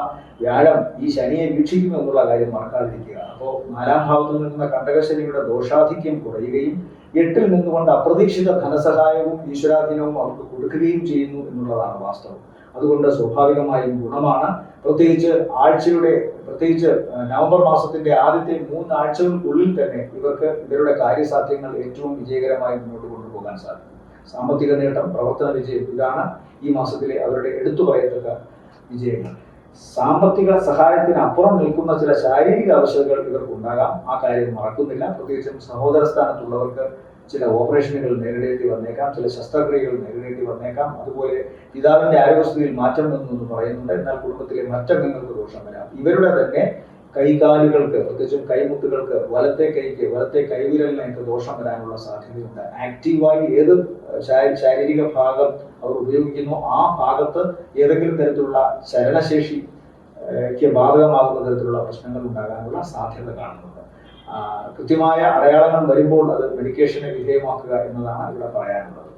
വ്യാഴം ഈ ശനിയെ വീക്ഷിക്കുന്നു എന്നുള്ള കാര്യം മറക്കാതിരിക്കുക. അപ്പോൾ 4ാം ഭാവത്തിൽ നിൽക്കുന്ന കണ്ടകശനിയുടെ ദോഷാധിക്യം കുറയുകയും 8ൽ നിന്നുകൊണ്ട് അപ്രതീക്ഷിത ധനസഹായവും ഈശ്വരാധീനവും അവർക്ക് കൊടുക്കുകയും ചെയ്യുന്നു എന്നുള്ളതാണ് വാസ്തവം. അതുകൊണ്ട് സ്വാഭാവികമായും ഗുണമാണ്. പ്രത്യേകിച്ച് നവംബർ മാസത്തിന്റെ ആദ്യത്തെ 3 ആഴ്ചകൾക്കുള്ളിൽ തന്നെ ഇവർക്ക് ഇവരുടെ കാര്യസാധ്യങ്ങൾ ഏറ്റവും വിജയകരമായി മുന്നോട്ട് കൊണ്ടുപോകാൻ സാധിക്കും. സാമ്പത്തിക നേട്ടം, പ്രവർത്തന വിജയം, ഇതാണ് ഈ മാസത്തിലെ അവരുടെ എടുത്തു പറയത്തക്ക വിജയങ്ങൾ. സാമ്പത്തിക സഹായത്തിന് അപ്പുറം നിൽക്കുന്ന ചില ശാരീരിക ആവശ്യകതകൾ ഇവർക്കുണ്ടാകാം. ആ കാര്യം മറക്കുന്നില്ല. പ്രത്യേകിച്ചും സഹോദര സ്ഥാനത്തുള്ളവർക്ക് ചില ഓപ്പറേഷനുകൾ നേരിടേണ്ടി വന്നേക്കാം, ചില ശസ്ത്രക്രിയകൾ നേരിടേണ്ടി വന്നേക്കാം. അതുപോലെ പിതാവിന്റെ ആരോഗ്യസ്ഥിതിയിൽ മാറ്റം വന്നു എന്ന് പറയുന്നുണ്ട്. എന്നാൽ കുടുംബത്തിലെ മറ്റംഗങ്ങൾക്ക് ദോഷം വരാം. ഇവരുടെ തന്നെ കൈകാലുകൾക്ക്, പ്രത്യേകിച്ചും കൈമുട്ടുകൾക്ക്, വലത്തെ കൈക്ക്, വലത്തെ കൈവിരലിനൊക്കെ ദോഷം വരാനുള്ള സാധ്യതയുണ്ട്. ആക്റ്റീവായി ഏത് ശാരീരിക ഭാഗം അവർ ഉപയോഗിക്കുന്നു ആ ഭാഗത്ത് ഏതെങ്കിലും തരത്തിലുള്ള ചലനശേഷിക്ക് ബാധകമാകുന്ന തരത്തിലുള്ള പ്രശ്നങ്ങൾ ഉണ്ടാകാനുള്ള സാധ്യത കാണുന്നുണ്ട്. കൃത്യമായ അടയാളങ്ങൾ വരുമ്പോൾ അത് മെഡിക്കേഷന് വിധേയമാക്കുക എന്നതാണ് ഇവിടെ പറയാനുള്ളത്.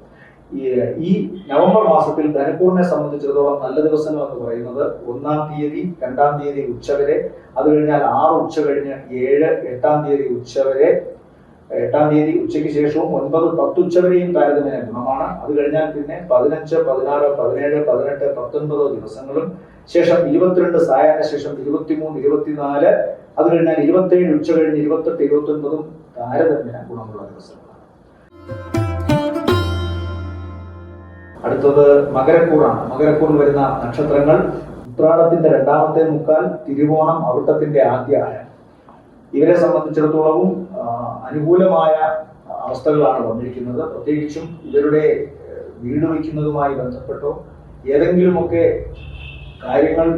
ഈ നവംബർ മാസത്തിൽ ധനുക്കൂറിനെ സംബന്ധിച്ചിടത്തോളം നല്ല ദിവസങ്ങൾ എന്ന് പറയുന്നത് 1-ാം തീയതി, 2-ാം തീയതി ഉച്ചവരെ, അത് കഴിഞ്ഞാൽ 6 ഉച്ച കഴിഞ്ഞ് 7, 8-ാം തീയതി ഉച്ചവരെ, 8-ാം തീയതി ഉച്ചയ്ക്ക് ശേഷവും 9, 10 ഉച്ചവരെയും താരതമ്യേന ഗുണമാണ്. അത് കഴിഞ്ഞാൽ പിന്നെ 15, 16, 17, 18, 19 ദിവസങ്ങളും, ശേഷം 22 സായാഹ്ന ശേഷം 23, 24, അത് കഴിഞ്ഞാൽ 27 ഉച്ച കഴിഞ്ഞ് 28, 29 താരതമ്യേന ഗുണമുള്ള ദിവസങ്ങളാണ്. അടുത്തത് മകരക്കൂറാണ്. മകരക്കൂറിൽ വരുന്ന നക്ഷത്രങ്ങൾ ഉത്രാടത്തിന്റെ 2-ാമത്തെ മുക്കാൽ, തിരുവോണം, അവിട്ടത്തിന്റെ ആദ്യ ആയം. ഇവരെ സംബന്ധിച്ചിടത്തോളവും അനുകൂലമായ അവസ്ഥകളാണ് വന്നിരിക്കുന്നത്. പ്രത്യേകിച്ചും ഇവരുടെ വീട് വയ്ക്കുന്നതുമായി ബന്ധപ്പെട്ടോ ഏതെങ്കിലുമൊക്കെ കാര്യങ്ങൾ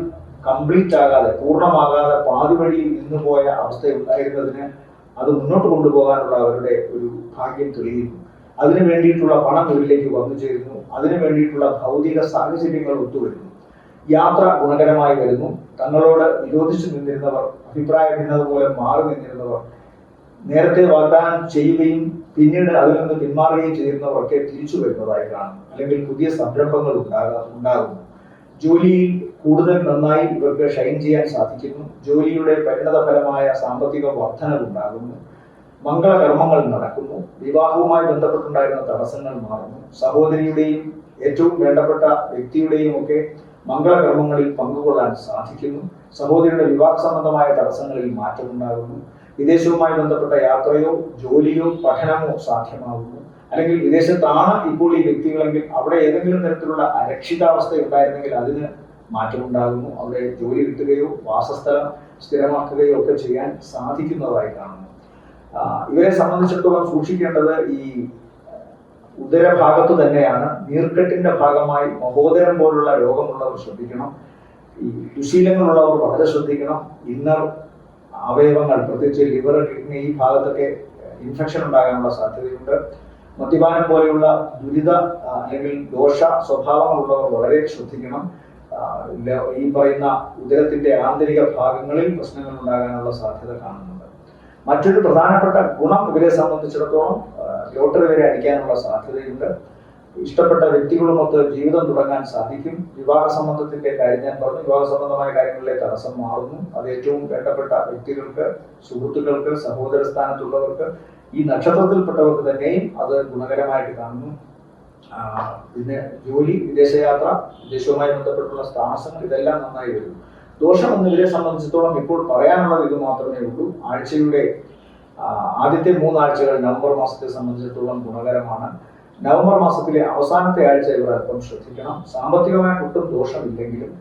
കംപ്ലീറ്റ് ആകാതെ, പൂർണ്ണമാകാതെ പാതി വഴിയിൽ നിന്ന് പോയ അവസ്ഥയുണ്ടായിരുന്നതിന് അത് മുന്നോട്ട് കൊണ്ടുപോകാനുള്ള അവരുടെ ഒരു ഭാഗ്യം തെളിയുന്നു. അതിനു വേണ്ടിയിട്ടുള്ള പണം ഇവരിലേക്ക് വന്നു ചേരുന്നു. അതിനു വേണ്ടിയിട്ടുള്ള ഭൗതിക സാഹചര്യങ്ങൾ ഒത്തുവരുന്നു. യാത്ര ഗുണകരമായി വരുന്നു. തങ്ങളോട് വിരോധിച്ചു നിന്നിരുന്നവർ, അഭിപ്രായ ഭിന്നത മൂലം മാറി നിന്നിരുന്നവർ, നേരത്തെ വാഗ്ദാനം ചെയ്യുകയും പിന്നീട് അതിൽ നിന്ന് പിന്മാറുകയും ചെയ്തിരുന്നവർക്ക് തിരിച്ചു വരുന്നതായി കാണുന്നു. അല്ലെങ്കിൽ പുതിയ സംരംഭങ്ങൾ ഉണ്ടാകുന്നു. ജോലിയിൽ കൂടുതൽ നന്നായി ഇവർക്ക് ഷൈൻ ചെയ്യാൻ സാധിക്കുന്നു. ജോലിയുടെ പരിണത ഫലമായ സാമ്പത്തിക വർധനവുണ്ടാകുന്നു. മംഗളകർമ്മങ്ങൾ നടക്കുന്നു. വിവാഹവുമായി ബന്ധപ്പെട്ടുണ്ടായിരുന്ന തടസ്സങ്ങൾ മാറുന്നു. സഹോദരിയുടെയും ഏറ്റവും വേണ്ടപ്പെട്ട വ്യക്തിയുടെയും ഒക്കെ മംഗളകർമ്മങ്ങളിൽ പങ്കുകൊള്ളാൻ സാധിക്കുന്നു. സഹോദരിയുടെ വിവാഹ സംബന്ധമായ തടസ്സങ്ങളിൽ മാറ്റമുണ്ടാകുന്നു. വിദേശവുമായി ബന്ധപ്പെട്ട യാത്രയോ ജോലിയോ പഠനമോ സാധ്യമാകുന്നു. അല്ലെങ്കിൽ വിദേശത്താണ് ഇപ്പോൾ ഈ വ്യക്തികളെങ്കിൽ അവിടെ ഏതെങ്കിലും തരത്തിലുള്ള അരക്ഷിതാവസ്ഥ ഉണ്ടായിരുന്നെങ്കിൽ അതിന് മാറ്റമുണ്ടാകുന്നു. അവിടെ ജോലി കിട്ടുകയോ വാസസ്ഥലം സ്ഥിരമാക്കുകയോ ഒക്കെ ചെയ്യാൻ സാധിക്കുന്നതായി കാണുന്നു. ഇവരെ സംബന്ധിച്ചിടത്തോളം സൂക്ഷിക്കേണ്ടത് ഈ ഉദരഭാഗത്ത് തന്നെയാണ്. നീർക്കെട്ടിന്റെ ഭാഗമായി മഹോദരം പോലുള്ള രോഗമുള്ളവർ ശ്രദ്ധിക്കണം. ഈ ദുശീലങ്ങളുള്ളവർ വളരെ ശ്രദ്ധിക്കണം. ഇന്നർ അവയവങ്ങൾ, പ്രത്യേകിച്ച് ലിവർ, കിഡ്നി, ഈ ഭാഗത്തൊക്കെ ഇൻഫെക്ഷൻ ഉണ്ടാകാനുള്ള സാധ്യതയുണ്ട്. മദ്യപാനം പോലെയുള്ള ദുരിത അല്ലെങ്കിൽ ദോഷ സ്വഭാവങ്ങളുള്ളവർ വളരെ ശ്രദ്ധിക്കണം. ഈ പറയുന്ന ഉദരത്തിന്റെ ആന്തരിക ഭാഗങ്ങളിൽ പ്രശ്നങ്ങൾ ഉണ്ടാകാനുള്ള സാധ്യത കാണുന്നുണ്ട്. മറ്റൊരു പ്രധാനപ്പെട്ട ഗുണം ഇവരെ സംബന്ധിച്ചിടത്തോളം ലോട്ടറി വരെ അടിക്കാനുള്ള സാധ്യതയുണ്ട്. ഇഷ്ടപ്പെട്ട വ്യക്തികളുമൊത്ത് ജീവിതം തുടങ്ങാൻ സാധിക്കും. വിവാഹ സംബന്ധത്തിന്റെ കാര്യം ഞാൻ പറഞ്ഞു. വിവാഹ സംബന്ധമായ കാര്യങ്ങളിലെ തടസ്സം മാറുന്നു. അത് ഏറ്റവും വേണ്ടപ്പെട്ട വ്യക്തികൾക്ക്, സുഹൃത്തുക്കൾക്ക്, സഹോദര സ്ഥാനത്തുള്ളവർക്ക്, ഈ നക്ഷത്രത്തിൽപ്പെട്ടവർക്ക് തന്നെയും അത് ഗുണകരമായിട്ട് കാണുന്നു. പിന്നെ ജോലി, വിദേശയാത്ര, വിദേശവുമായി ബന്ധപ്പെട്ടുള്ള താമസങ്ങൾ, ഇതെല്ലാം നന്നായി വരുന്നു. ദോഷം എന്നിവരെ സംബന്ധിച്ചിടത്തോളം ഇപ്പോൾ പറയാനുള്ളത് ഇത് മാത്രമേ ഉള്ളൂ. ആഴ്ചയുടെ ആദ്യത്തെ 3 ആഴ്ചകൾ നവംബർ മാസത്തെ സംബന്ധിച്ചിടത്തോളം ഗുണകരമാണ്. നവംബർ മാസത്തിലെ അവസാനത്തെ ആഴ്ച ഇവർ അല്പം ശ്രദ്ധിക്കണം. സാമ്പത്തികമായിട്ട് ഒട്ടും ദോഷമില്ലെങ്കിലും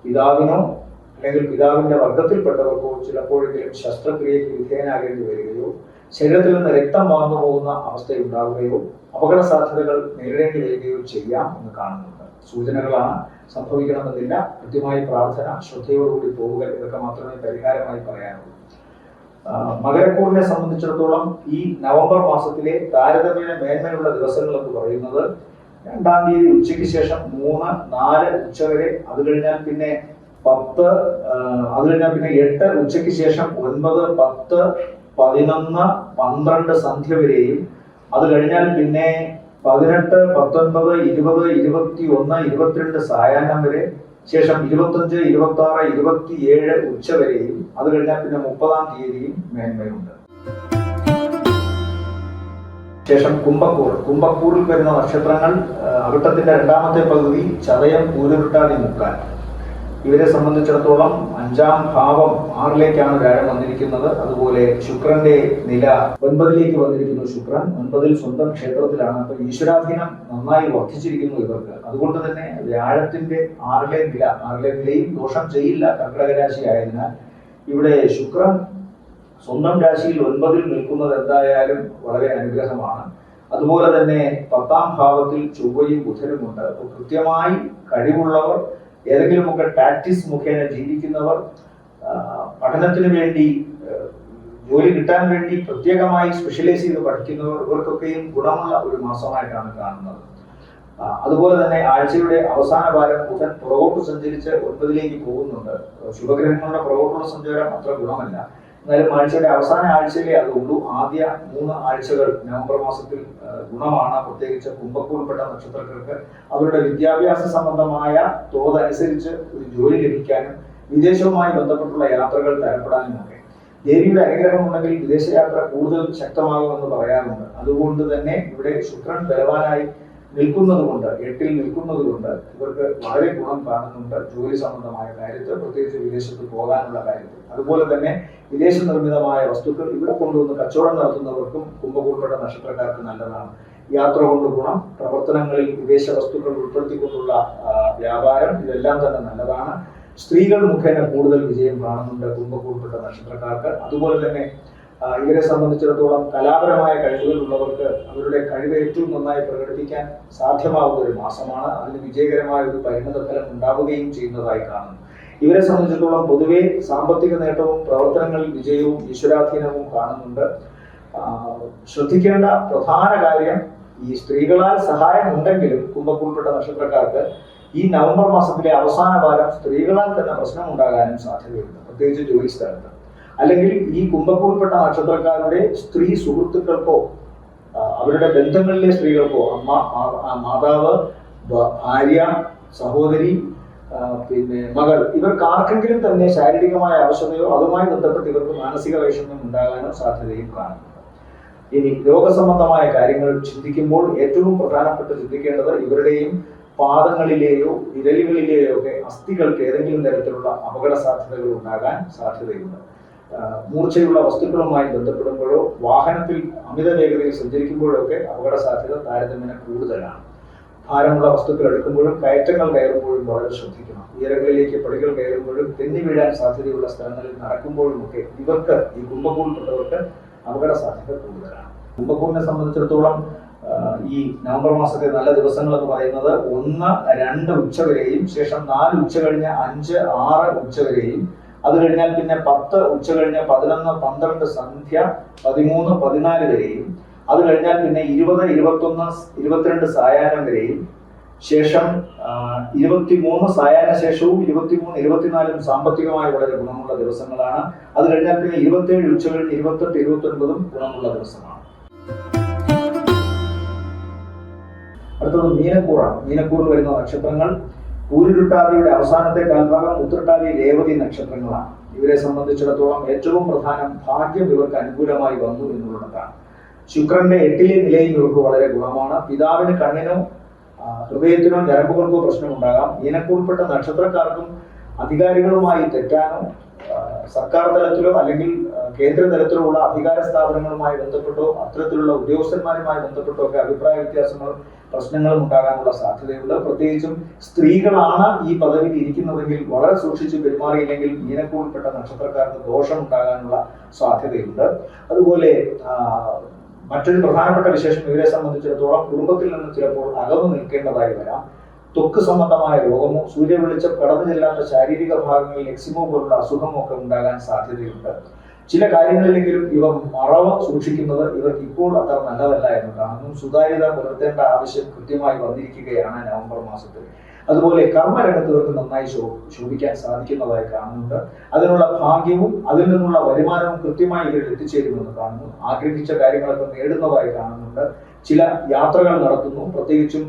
പിതാവിനോ അല്ലെങ്കിൽ പിതാവിന്റെ വർഗത്തിൽപ്പെട്ടവർക്കോ ചിലപ്പോഴെങ്കിലും ശസ്ത്രക്രിയയ്ക്ക് വിധേയനാകേണ്ടി വരികയോ ശരീരത്തിൽ നിന്ന് രക്തം വാർന്നു പോകുന്ന അവസ്ഥയുണ്ടാവുകയോ അപകട സാധ്യതകൾ നേരിടേണ്ടി വരികയോ ചെയ്യാം എന്ന് കാണുന്നുണ്ട്. സൂചനകളാണ്, സംഭവിക്കണമെന്നില്ല. കൃത്യമായി പ്രാർത്ഥന, ശ്രദ്ധയോടുകൂടി പോവുക, ഇതൊക്കെ മാത്രമേ പരിഹാരമായി പറയാനുള്ളൂ. മകരക്കൂറിനെ സംബന്ധിച്ചിടത്തോളം ഈ നവംബർ മാസത്തിലെ താരതമ്യേന മേന്മയുള്ള ദിവസങ്ങൾ എന്ന് പറയുന്നത് 2-ാം തീയതി ഉച്ചയ്ക്ക് ശേഷം 3, 4 ഉച്ചവരെ, അത് കഴിഞ്ഞാൽ പിന്നെ 10, അത് കഴിഞ്ഞാൽ പിന്നെ 8 ഉച്ചയ്ക്ക് ശേഷം 9, 10, 11, 12 സന്ധ്യ വരെയും, അത് കഴിഞ്ഞാൽ പിന്നെ 18, 19, 20, 21, 22 സായാഹ്നം വരെ, ശേഷം 25, 26, 27 ഉച്ച വരെയും, അത് കഴിഞ്ഞാൽ പിന്നെ 30-ാം തീയതിയും മേന്മയുണ്ട്. ശേഷം കുംഭക്കൂറിൽ വരുന്ന നക്ഷത്രങ്ങൾ അവിട്ടത്തിന്റെ 2-ാമത്തെ പകുതി, ചതയം, പൂരുരുട്ടാതി, മുക്കാൽ. ഇവരെ സംബന്ധിച്ചിടത്തോളം 5-ാം ഭാവം 6ലേക്കാണ് വ്യാഴം വന്നിരിക്കുന്നത്. അതുപോലെ ശുക്രന്റെ നില 9ലേക്ക് വന്നിരിക്കുന്നു. ശുക്രൻ 9-ൽ സ്വന്തം ക്ഷേത്രത്തിലാണ്. അപ്പൊ ഈശ്വരാധീനം നന്നായി വർദ്ധിച്ചിരിക്കുന്നു ഇവർക്ക്. അതുകൊണ്ട് തന്നെ വ്യാഴത്തിന്റെ 6ലെ നിലയും ദോഷം ചെയ്യില്ല കർക്കിടക രാശി ആയതിനാൽ. ഇവിടെ ശുക്രൻ സ്വന്തം രാശിയിൽ 9-ൽ നിൽക്കുന്നത് എന്തായാലും വളരെ അനുഗ്രഹമാണ്. അതുപോലെ തന്നെ 10-ാം ഭാവത്തിൽ ചൊവ്വയും ബുധനുമുണ്ട്. അപ്പോൾ കൃത്യമായി കഴിവുള്ളവർ, ഏതെങ്കിലുമൊക്കെ ടാക്ടിക്സ് മുഖേന ജീവിക്കുന്നവർ, പഠനത്തിന് വേണ്ടി ജോലി കിട്ടാൻ വേണ്ടി പ്രത്യേകമായി സ്പെഷ്യലൈസ് ചെയ്ത് പഠിക്കുന്നവർക്കൊക്കെയും ഗുണമുള്ള ഒരു മാസമായിട്ടാണ് കാണുന്നത്. അതുപോലെ തന്നെ ആഴ്ചയുടെ അവസാന വാരം ബുധൻ പുറകോട്ട് സഞ്ചരിച്ച് 9ലേക്ക് പോകുന്നുണ്ട്. ശുഭഗ്രഹങ്ങളുടെ പുറകോട്ടുള്ള സഞ്ചാരം അത്ര ഗുണമല്ല. എന്നാലും ആഴ്ചയുടെ അവസാന ആഴ്ചയിലേ അതുള്ളൂ. ആദ്യ 3 ആഴ്ചകൾ നവംബർ മാസത്തിൽ ഗുണമാണ്. പ്രത്യേകിച്ച് കുംഭക്കൂൾപ്പെട്ട നക്ഷത്രക്കാർക്ക് അവരുടെ വിദ്യാഭ്യാസ സംബന്ധമായ തോതനുസരിച്ച് ഒരു ജോലി ലഭിക്കാനും വിദേശവുമായി ബന്ധപ്പെട്ടുള്ള യാത്രകൾ തരപ്പെടാനുമൊക്കെ ദേവിയുടെ അനുഗ്രഹം ഉണ്ടെങ്കിൽ വിദേശയാത്ര കൂടുതൽ ശക്തമാകുമെന്ന് പറയാറുണ്ട്. അതുകൊണ്ട് തന്നെ ഇവിടെ ശുക്രൻ ബലവാനായി നിൽക്കുന്നത് കൊണ്ട് 8ൽ നിൽക്കുന്നത് കൊണ്ട് ഇവർക്ക് വളരെ ഗുണം കാണുന്നുണ്ട് ജോലി സംബന്ധമായ കാര്യത്തിൽ, പ്രത്യേകിച്ച് വിദേശത്ത് പോകാനുള്ള കാര്യത്തിൽ. അതുപോലെ തന്നെ വിദേശ നിർമ്മിതമായ വസ്തുക്കൾ ഇവിടെ കൊണ്ടുവന്ന് കച്ചവടം നടത്തുന്നവർക്കും കുംഭക്കൂൾപ്പെട്ട നക്ഷത്രക്കാർക്ക് നല്ലതാണ്. യാത്ര കൊണ്ട് ഗുണം, പ്രവർത്തനങ്ങളിൽ വിദേശ വസ്തുക്കൾ ഉൾപ്പെടുത്തിക്കൊണ്ടുള്ള വ്യാപാരം, ഇതെല്ലാം തന്നെ നല്ലതാണ്. സ്ത്രീകൾ മുഖേന കൂടുതൽ വിജയം കാണുന്നുണ്ട് കുംഭക്കൂൾപ്പെട്ട നക്ഷത്രക്കാർക്ക്. അതുപോലെ തന്നെ ഇവരെ സംബന്ധിച്ചിടത്തോളം കലാപരമായ കഴിവുകൾ ഉള്ളവർക്ക് അവരുടെ കഴിവ് ഏറ്റവും നന്നായി പ്രകടിപ്പിക്കാൻ സാധ്യമാവുന്ന ഒരു മാസമാണ്. അതിന് വിജയകരമായ ഒരു പരിണത ഫലം ഉണ്ടാവുകയും ചെയ്യുന്നതായി കാണുന്നു. ഇവരെ സംബന്ധിച്ചിടത്തോളം പൊതുവെ സാമ്പത്തിക നേട്ടവും പ്രവർത്തനങ്ങളിൽ വിജയവും ഈശ്വരാധീനവും കാണുന്നുണ്ട്. ശ്രദ്ധിക്കേണ്ട പ്രധാന കാര്യം, ഈ സ്ത്രീകളാൽ സഹായം ഉണ്ടെങ്കിലും കുംഭക്കൂൾപ്പെട്ട നക്ഷത്രക്കാർക്ക് ഈ നവംബർ മാസത്തിലെ അവസാന വാരം സ്ത്രീകളാൽ തന്നെ പ്രശ്നം ഉണ്ടാകാനും സാധ്യതയുണ്ട്, പ്രത്യേകിച്ച് ജോലി സ്ഥലത്ത്. അല്ലെങ്കിൽ ഈ കുംഭക്കൂൾപ്പെട്ട നക്ഷത്രക്കാരുടെ സ്ത്രീ സുഹൃത്തുക്കൾക്കോ അവരുടെ ബന്ധങ്ങളിലെ സ്ത്രീകൾക്കോ, അമ്മ, മാതാവ്, ഭാര്യ, സഹോദരി, പിന്നെ മകൾ, ഇവർക്ക് ആർക്കെങ്കിലും തന്നെ ശാരീരികമായ അവശതയോ അതുമായി ബന്ധപ്പെട്ട് ഇവർക്ക് മാനസിക വൈഷമ്യം ഉണ്ടാകാനോ സാധ്യതയും കാണുന്നുണ്ട്. ഇനി രോഗസംബന്ധമായ കാര്യങ്ങൾ ചിന്തിക്കുമ്പോൾ ഏറ്റവും പ്രധാനപ്പെട്ട് ചിന്തിക്കേണ്ടത് ഇവരുടെയും പാദങ്ങളിലെയോ വിരലുകളിലെയോ ഒക്കെ അസ്ഥികൾക്ക് ഏതെങ്കിലും തരത്തിലുള്ള അപകട സാധ്യതകൾ ഉണ്ടാകാൻ സാധ്യതയുണ്ട്. മൂർച്ചയുള്ള വസ്തുക്കളുമായി ബന്ധപ്പെടുമ്പോഴോ വാഹനത്തിൽ അമിത വേഗതയിൽ സഞ്ചരിക്കുമ്പോഴൊക്കെ അപകട സാധ്യത താരതമ്യേന കൂടുതലാണ്. ഭാരമുള്ള വസ്തുക്കൾ എടുക്കുമ്പോഴും കയറ്റങ്ങൾ കയറുമ്പോഴും വളരെ ശ്രദ്ധിക്കണം. ഉയരങ്ങളിലേക്ക് പടികൾ കയറുമ്പോഴും തെന്നി വീഴാൻ സാധ്യതയുള്ള സ്ഥലങ്ങളിൽ നടക്കുമ്പോഴും ഒക്കെ ഇവർക്ക്, ഈ കുംഭക്കൂൾപ്പെട്ടവർക്ക് അപകട സാധ്യത കൂടുതലാണ്. കുംഭക്കൂറിനെ സംബന്ധിച്ചിടത്തോളം ഈ നവംബർ മാസത്തെ നല്ല ദിവസങ്ങൾ എന്ന് പറയുന്നത് 1, 2 ഉച്ചവരെയും, ശേഷം 4 ഉച്ച കഴിഞ്ഞ് 5, 6 ഉച്ചവരെയും, അത് കഴിഞ്ഞാൽ പിന്നെ 10 ഉച്ച കഴിഞ്ഞ് 11, 12 സന്ധ്യ, 13, 14 വരെയും, അത് കഴിഞ്ഞാൽ പിന്നെ 20, 21, 22 സായാഹ്നം വരെയും, ശേഷം 23 സായാഹ്ന ശേഷവും 23, 24 സാമ്പത്തികമായി വളരെ ഗുണമുള്ള ദിവസങ്ങളാണ്. അത് കഴിഞ്ഞാൽ പിന്നെ 27 ഉച്ച കഴിഞ്ഞ് 28, 29 ഗുണമുള്ള ദിവസമാണ്. അടുത്തത് മീനക്കൂറാണ്. മീനക്കൂറിൽ വരുന്ന നക്ഷത്രങ്ങൾ പൂരുരുട്ടാതിയുടെ അവസാനത്തെ കാൽഭാഗം, ഉത്രട്ടാതി, രേവതി നക്ഷത്രങ്ങളാണ്. ഇവരെ സംബന്ധിച്ചിടത്തോളം ഏറ്റവും പ്രധാനം ഭാഗ്യം ഇവർക്ക് അനുകൂലമായി വന്നു എന്നുള്ളതാണ്. ശുക്രന്റെ 8ലെ നിലയിൽ ഇവർക്ക് വളരെ ഗുണമാണ്. പിതാവിന് കണ്ണിനോ ഹൃദയത്തിനോ ഞരമ്പുകൾക്കോ പ്രശ്നമുണ്ടാകാം. മീനക്കൂറിൽപ്പെട്ട നക്ഷത്രക്കാർക്കും അധികാരികളുമായി തെറ്റാനോ സർക്കാർ തലത്തിലോ അല്ലെങ്കിൽ കേന്ദ്ര തലത്തിലോ ഉള്ള അധികാര സ്ഥാപനങ്ങളുമായി ബന്ധപ്പെട്ടോ അത്തരത്തിലുള്ള ഉദ്യോഗസ്ഥന്മാരുമായി ബന്ധപ്പെട്ടോ ഒക്കെ അഭിപ്രായ വ്യത്യാസങ്ങളും പ്രശ്നങ്ങളും ഉണ്ടാകാനുള്ള സാധ്യതയുണ്ട്. പ്രത്യേകിച്ചും സ്ത്രീകളാണ് ഈ പദവിയിൽ ഇരിക്കുന്നതെങ്കിൽ വളരെ സൂക്ഷിച്ച് പെരുമാറിയില്ലെങ്കിൽ മീനക്കൂറിൽപ്പെട്ട നക്ഷത്രക്കാർക്ക് ദോഷം ഉണ്ടാകാനുള്ള സാധ്യതയുണ്ട്. അതുപോലെ മറ്റൊരു പ്രധാനപ്പെട്ട വിശേഷം ഇവരെ സംബന്ധിച്ചിടത്തോളം കുടുംബത്തിൽ നിന്ന് ചിലപ്പോൾ അകന്നു നിൽക്കേണ്ടതായി വരാം. ത്വക്ക് സംബന്ധമായ രോഗമോ സൂര്യവെളിച്ചം കടന്നു ചെല്ലാത്ത ശാരീരിക ഭാഗങ്ങളിൽ എക്സിമോ പോലുള്ള അസുഖമോ ഒക്കെ ഉണ്ടാകാൻ സാധ്യതയുണ്ട്. ചില കാര്യങ്ങളിലെങ്കിലും ഇവ മറവ് സൂക്ഷിക്കുന്നത് ഇവർക്ക് ഇപ്പോൾ അത്ര നല്ലതല്ല എന്ന് കാണുന്നു. സുതാര്യത പുലർത്തേണ്ട ആവശ്യം കൃത്യമായി വന്നിരിക്കുകയാണ് നവംബർ മാസത്തിൽ. അതുപോലെ കർമ്മരംഗത്ത് ഇവർക്ക് നന്നായി ശോഭിക്കാൻ സാധിക്കുന്നതായി കാണുന്നുണ്ട്. അതിനുള്ള ഭാഗ്യവും അതിൽ നിന്നുള്ള വരുമാനവും കൃത്യമായി ഇവരിൽ എത്തിച്ചേരുമെന്ന് കാണുന്നു. ആഗ്രഹിച്ച കാര്യങ്ങളൊക്കെ നേടുന്നതായി കാണുന്നുണ്ട്. ചില യാത്രകൾ നടത്തുന്നു, പ്രത്യേകിച്ചും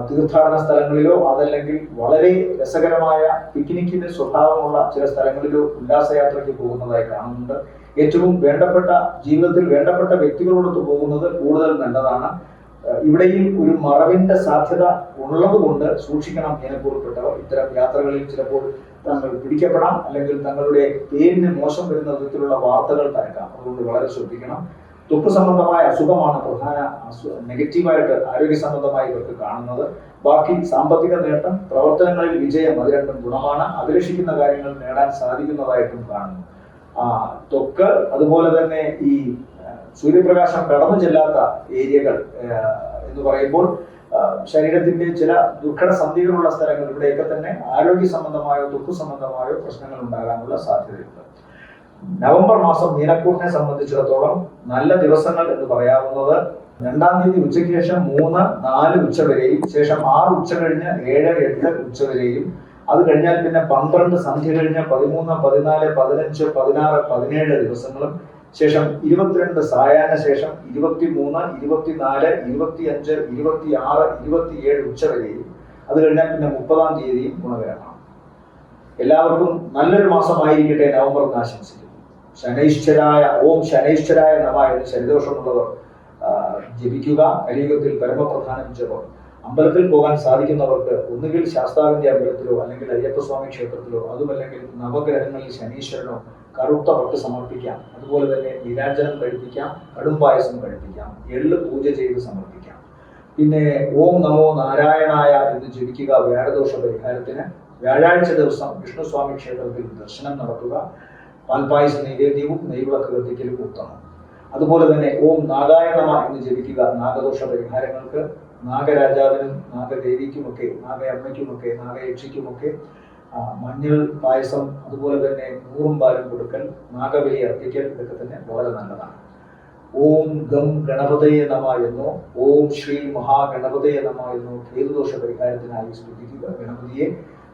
തീർത്ഥാടന സ്ഥലങ്ങളിലോ അതല്ലെങ്കിൽ വളരെ രസകരമായ പിക്നിക്കിന്റെ സ്വഭാവമുള്ള ചില സ്ഥലങ്ങളിലോ ഉല്ലാസയാത്രയ്ക്ക് പോകുന്നതായി കാണുന്നുണ്ട്. ഏറ്റവും വേണ്ടപ്പെട്ട, ജീവിതത്തിൽ വേണ്ടപ്പെട്ട വ്യക്തികളോടൊത്ത് പോകുന്നത് കൂടുതൽ നല്ലതാണ്. ഇവിടെയും ഒരു മറവിന്റെ സാധ്യത ഉള്ളത് കൊണ്ട് സൂക്ഷിക്കണം മീനക്കൂറിൽപ്പെട്ടവർ. ഇത്തരം യാത്രകളിൽ ചിലപ്പോൾ തങ്ങൾ പിടിക്കപ്പെടാം, അല്ലെങ്കിൽ തങ്ങളുടെ പേരിന് മോശം വരുന്ന വിധത്തിലുള്ള വാർത്തകൾ പരക്കാം. അതുകൊണ്ട് വളരെ ശ്രദ്ധിക്കണം. ത്വക്ക് സംബന്ധമായ അസുഖമാണ് പ്രധാന നെഗറ്റീവായിട്ട് ആരോഗ്യ സംബന്ധമായി ഇവർക്ക് കാണുന്നത്. ബാക്കി സാമ്പത്തിക നേട്ടം, പ്രവർത്തനങ്ങളിൽ വിജയം, അത് രണ്ടും ഗുണമാണ്. അഭിലഷിക്കുന്ന കാര്യങ്ങൾ നേടാൻ സാധിക്കുന്നതായിട്ടും കാണുന്നു. ത്വക്ക്, അതുപോലെ തന്നെ ഈ സൂര്യപ്രകാശം കടന്നു ചെല്ലാത്ത ഏരിയകൾ എന്ന് പറയുമ്പോൾ ശരീരത്തിന്റെ ചില ദുർഘടസന്ധികളുള്ള സ്ഥലങ്ങൾ ഇവിടെയൊക്കെ തന്നെ ആരോഗ്യ സംബന്ധമായോ ത്വക്ക് സംബന്ധമായോ പ്രശ്നങ്ങൾ ഉണ്ടാകാനുള്ള സാധ്യതയുണ്ട്. നവംബർ മാസം മീനക്കൂറിനെ സംബന്ധിച്ചിടത്തോളം നല്ല ദിവസങ്ങൾ എന്ന് പറയാവുന്നത് 2-ാം തീയതി ഉച്ചയ്ക്ക് ശേഷം 3-4 ഉച്ച വരെയും, ശേഷം 6 ഉച്ച കഴിഞ്ഞ് 7-8 ഉച്ച വരെയും, അത് കഴിഞ്ഞാൽ പിന്നെ 12 സന്ധ്യ കഴിഞ്ഞ് 13, 14, 15, 16, 17 ദിവസങ്ങളും, ശേഷം 22 സായാഹ്ന ശേഷം 23, 24, 25, 26, 27 ഉച്ച വരെയും, അത് കഴിഞ്ഞാൽ പിന്നെ 30-ാം തീയതിയും ഗുണകരമാണ്. എല്ലാവർക്കും നല്ലൊരു മാസമായിരിക്കട്ടെ നവംബർ എന്ന് ആശംസിക്കുന്നു. ശനൈശ്വരായ ഓം ശനൈശ്വരായ നമ എന്ന് ശനിദോഷമുള്ളവർ ജപിക്കുക. കലിയുഗത്തിൽ പരമപ്രധാനം ജപം. അമ്പലത്തിൽ പോകാൻ സാധിക്കുന്നവർക്ക് ഒന്നുകിൽ ശാസ്താവിന്റെ അമ്പലത്തിലോ അല്ലെങ്കിൽ അയ്യപ്പസ്വാമി ക്ഷേത്രത്തിലോ, അതുമല്ലെങ്കിൽ നവഗ്രഹങ്ങളിൽ ശനീശ്വരനോ കറുത്ത പട്ട് സമർപ്പിക്കാം. അതുപോലെ തന്നെ നീരാഞ്ജനം കഴിപ്പിക്കാം, കടുംപായസം കഴിപ്പിക്കാം, എള്ള് പൂജ ചെയ്ത് സമർപ്പിക്കാം. പിന്നെ ഓം നമോ നാരായണായ എന്ന് ജപിക്കുക വ്യാഴദോഷ പരിഹാരത്തിന്. വ്യാഴാഴ്ച ദിവസം വിഷ്ണുസ്വാമി ക്ഷേത്രത്തിൽ ദർശനം നടത്തുക. പാൽപായസ നൈവേദ്യവും നെയ്വിളക്ക് കത്തിക്കലും ഉത്തമം. അതുപോലെ തന്നെ ഓം നാഗായ നമ എന്ന് ജപിക്കുക നാഗദോഷ പരിഹാരങ്ങൾക്ക്. നാഗരാജാവിനും നാഗദേവിക്കുമൊക്കെ, നാഗയമ്മയ്ക്കുമൊക്കെ, നാഗയക്ഷിക്കുമൊക്കെ മഞ്ഞൾ പായസം, അതുപോലെ തന്നെ മൂറും പാലും കൊടുക്കൽ, നാഗബലി അർപ്പിക്കൽ, ഇതൊക്കെ തന്നെ വളരെ നല്ലതാണ്. ഓം ഗം ഗണപതയെ നമ എന്നോ ഓം ശ്രീ മഹാഗണപതയെ നമ എന്നോ കേതുദോഷ പരിഹാരത്തിനായി സ്തുതിക്കുക. ഗണപതിയെ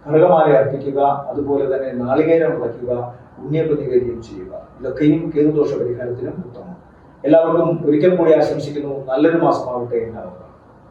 കനകമാല അർപ്പിക്കുക. അതുപോലെ തന്നെ നാളികേരം മുളയ്ക്കുക, ഉണ്ണിയപ്പ നിവേദ്യം ചെയ്യുക. ഇതൊക്കെയും കേതുദോഷ പരിഹാരത്തിനും ഉത്തമം. എല്ലാവർക്കും ഒരിക്കൽ കൂടി ആശംസിക്കുന്നു. നല്ലൊരു മാസമാവട്ടെ എന്നാവും.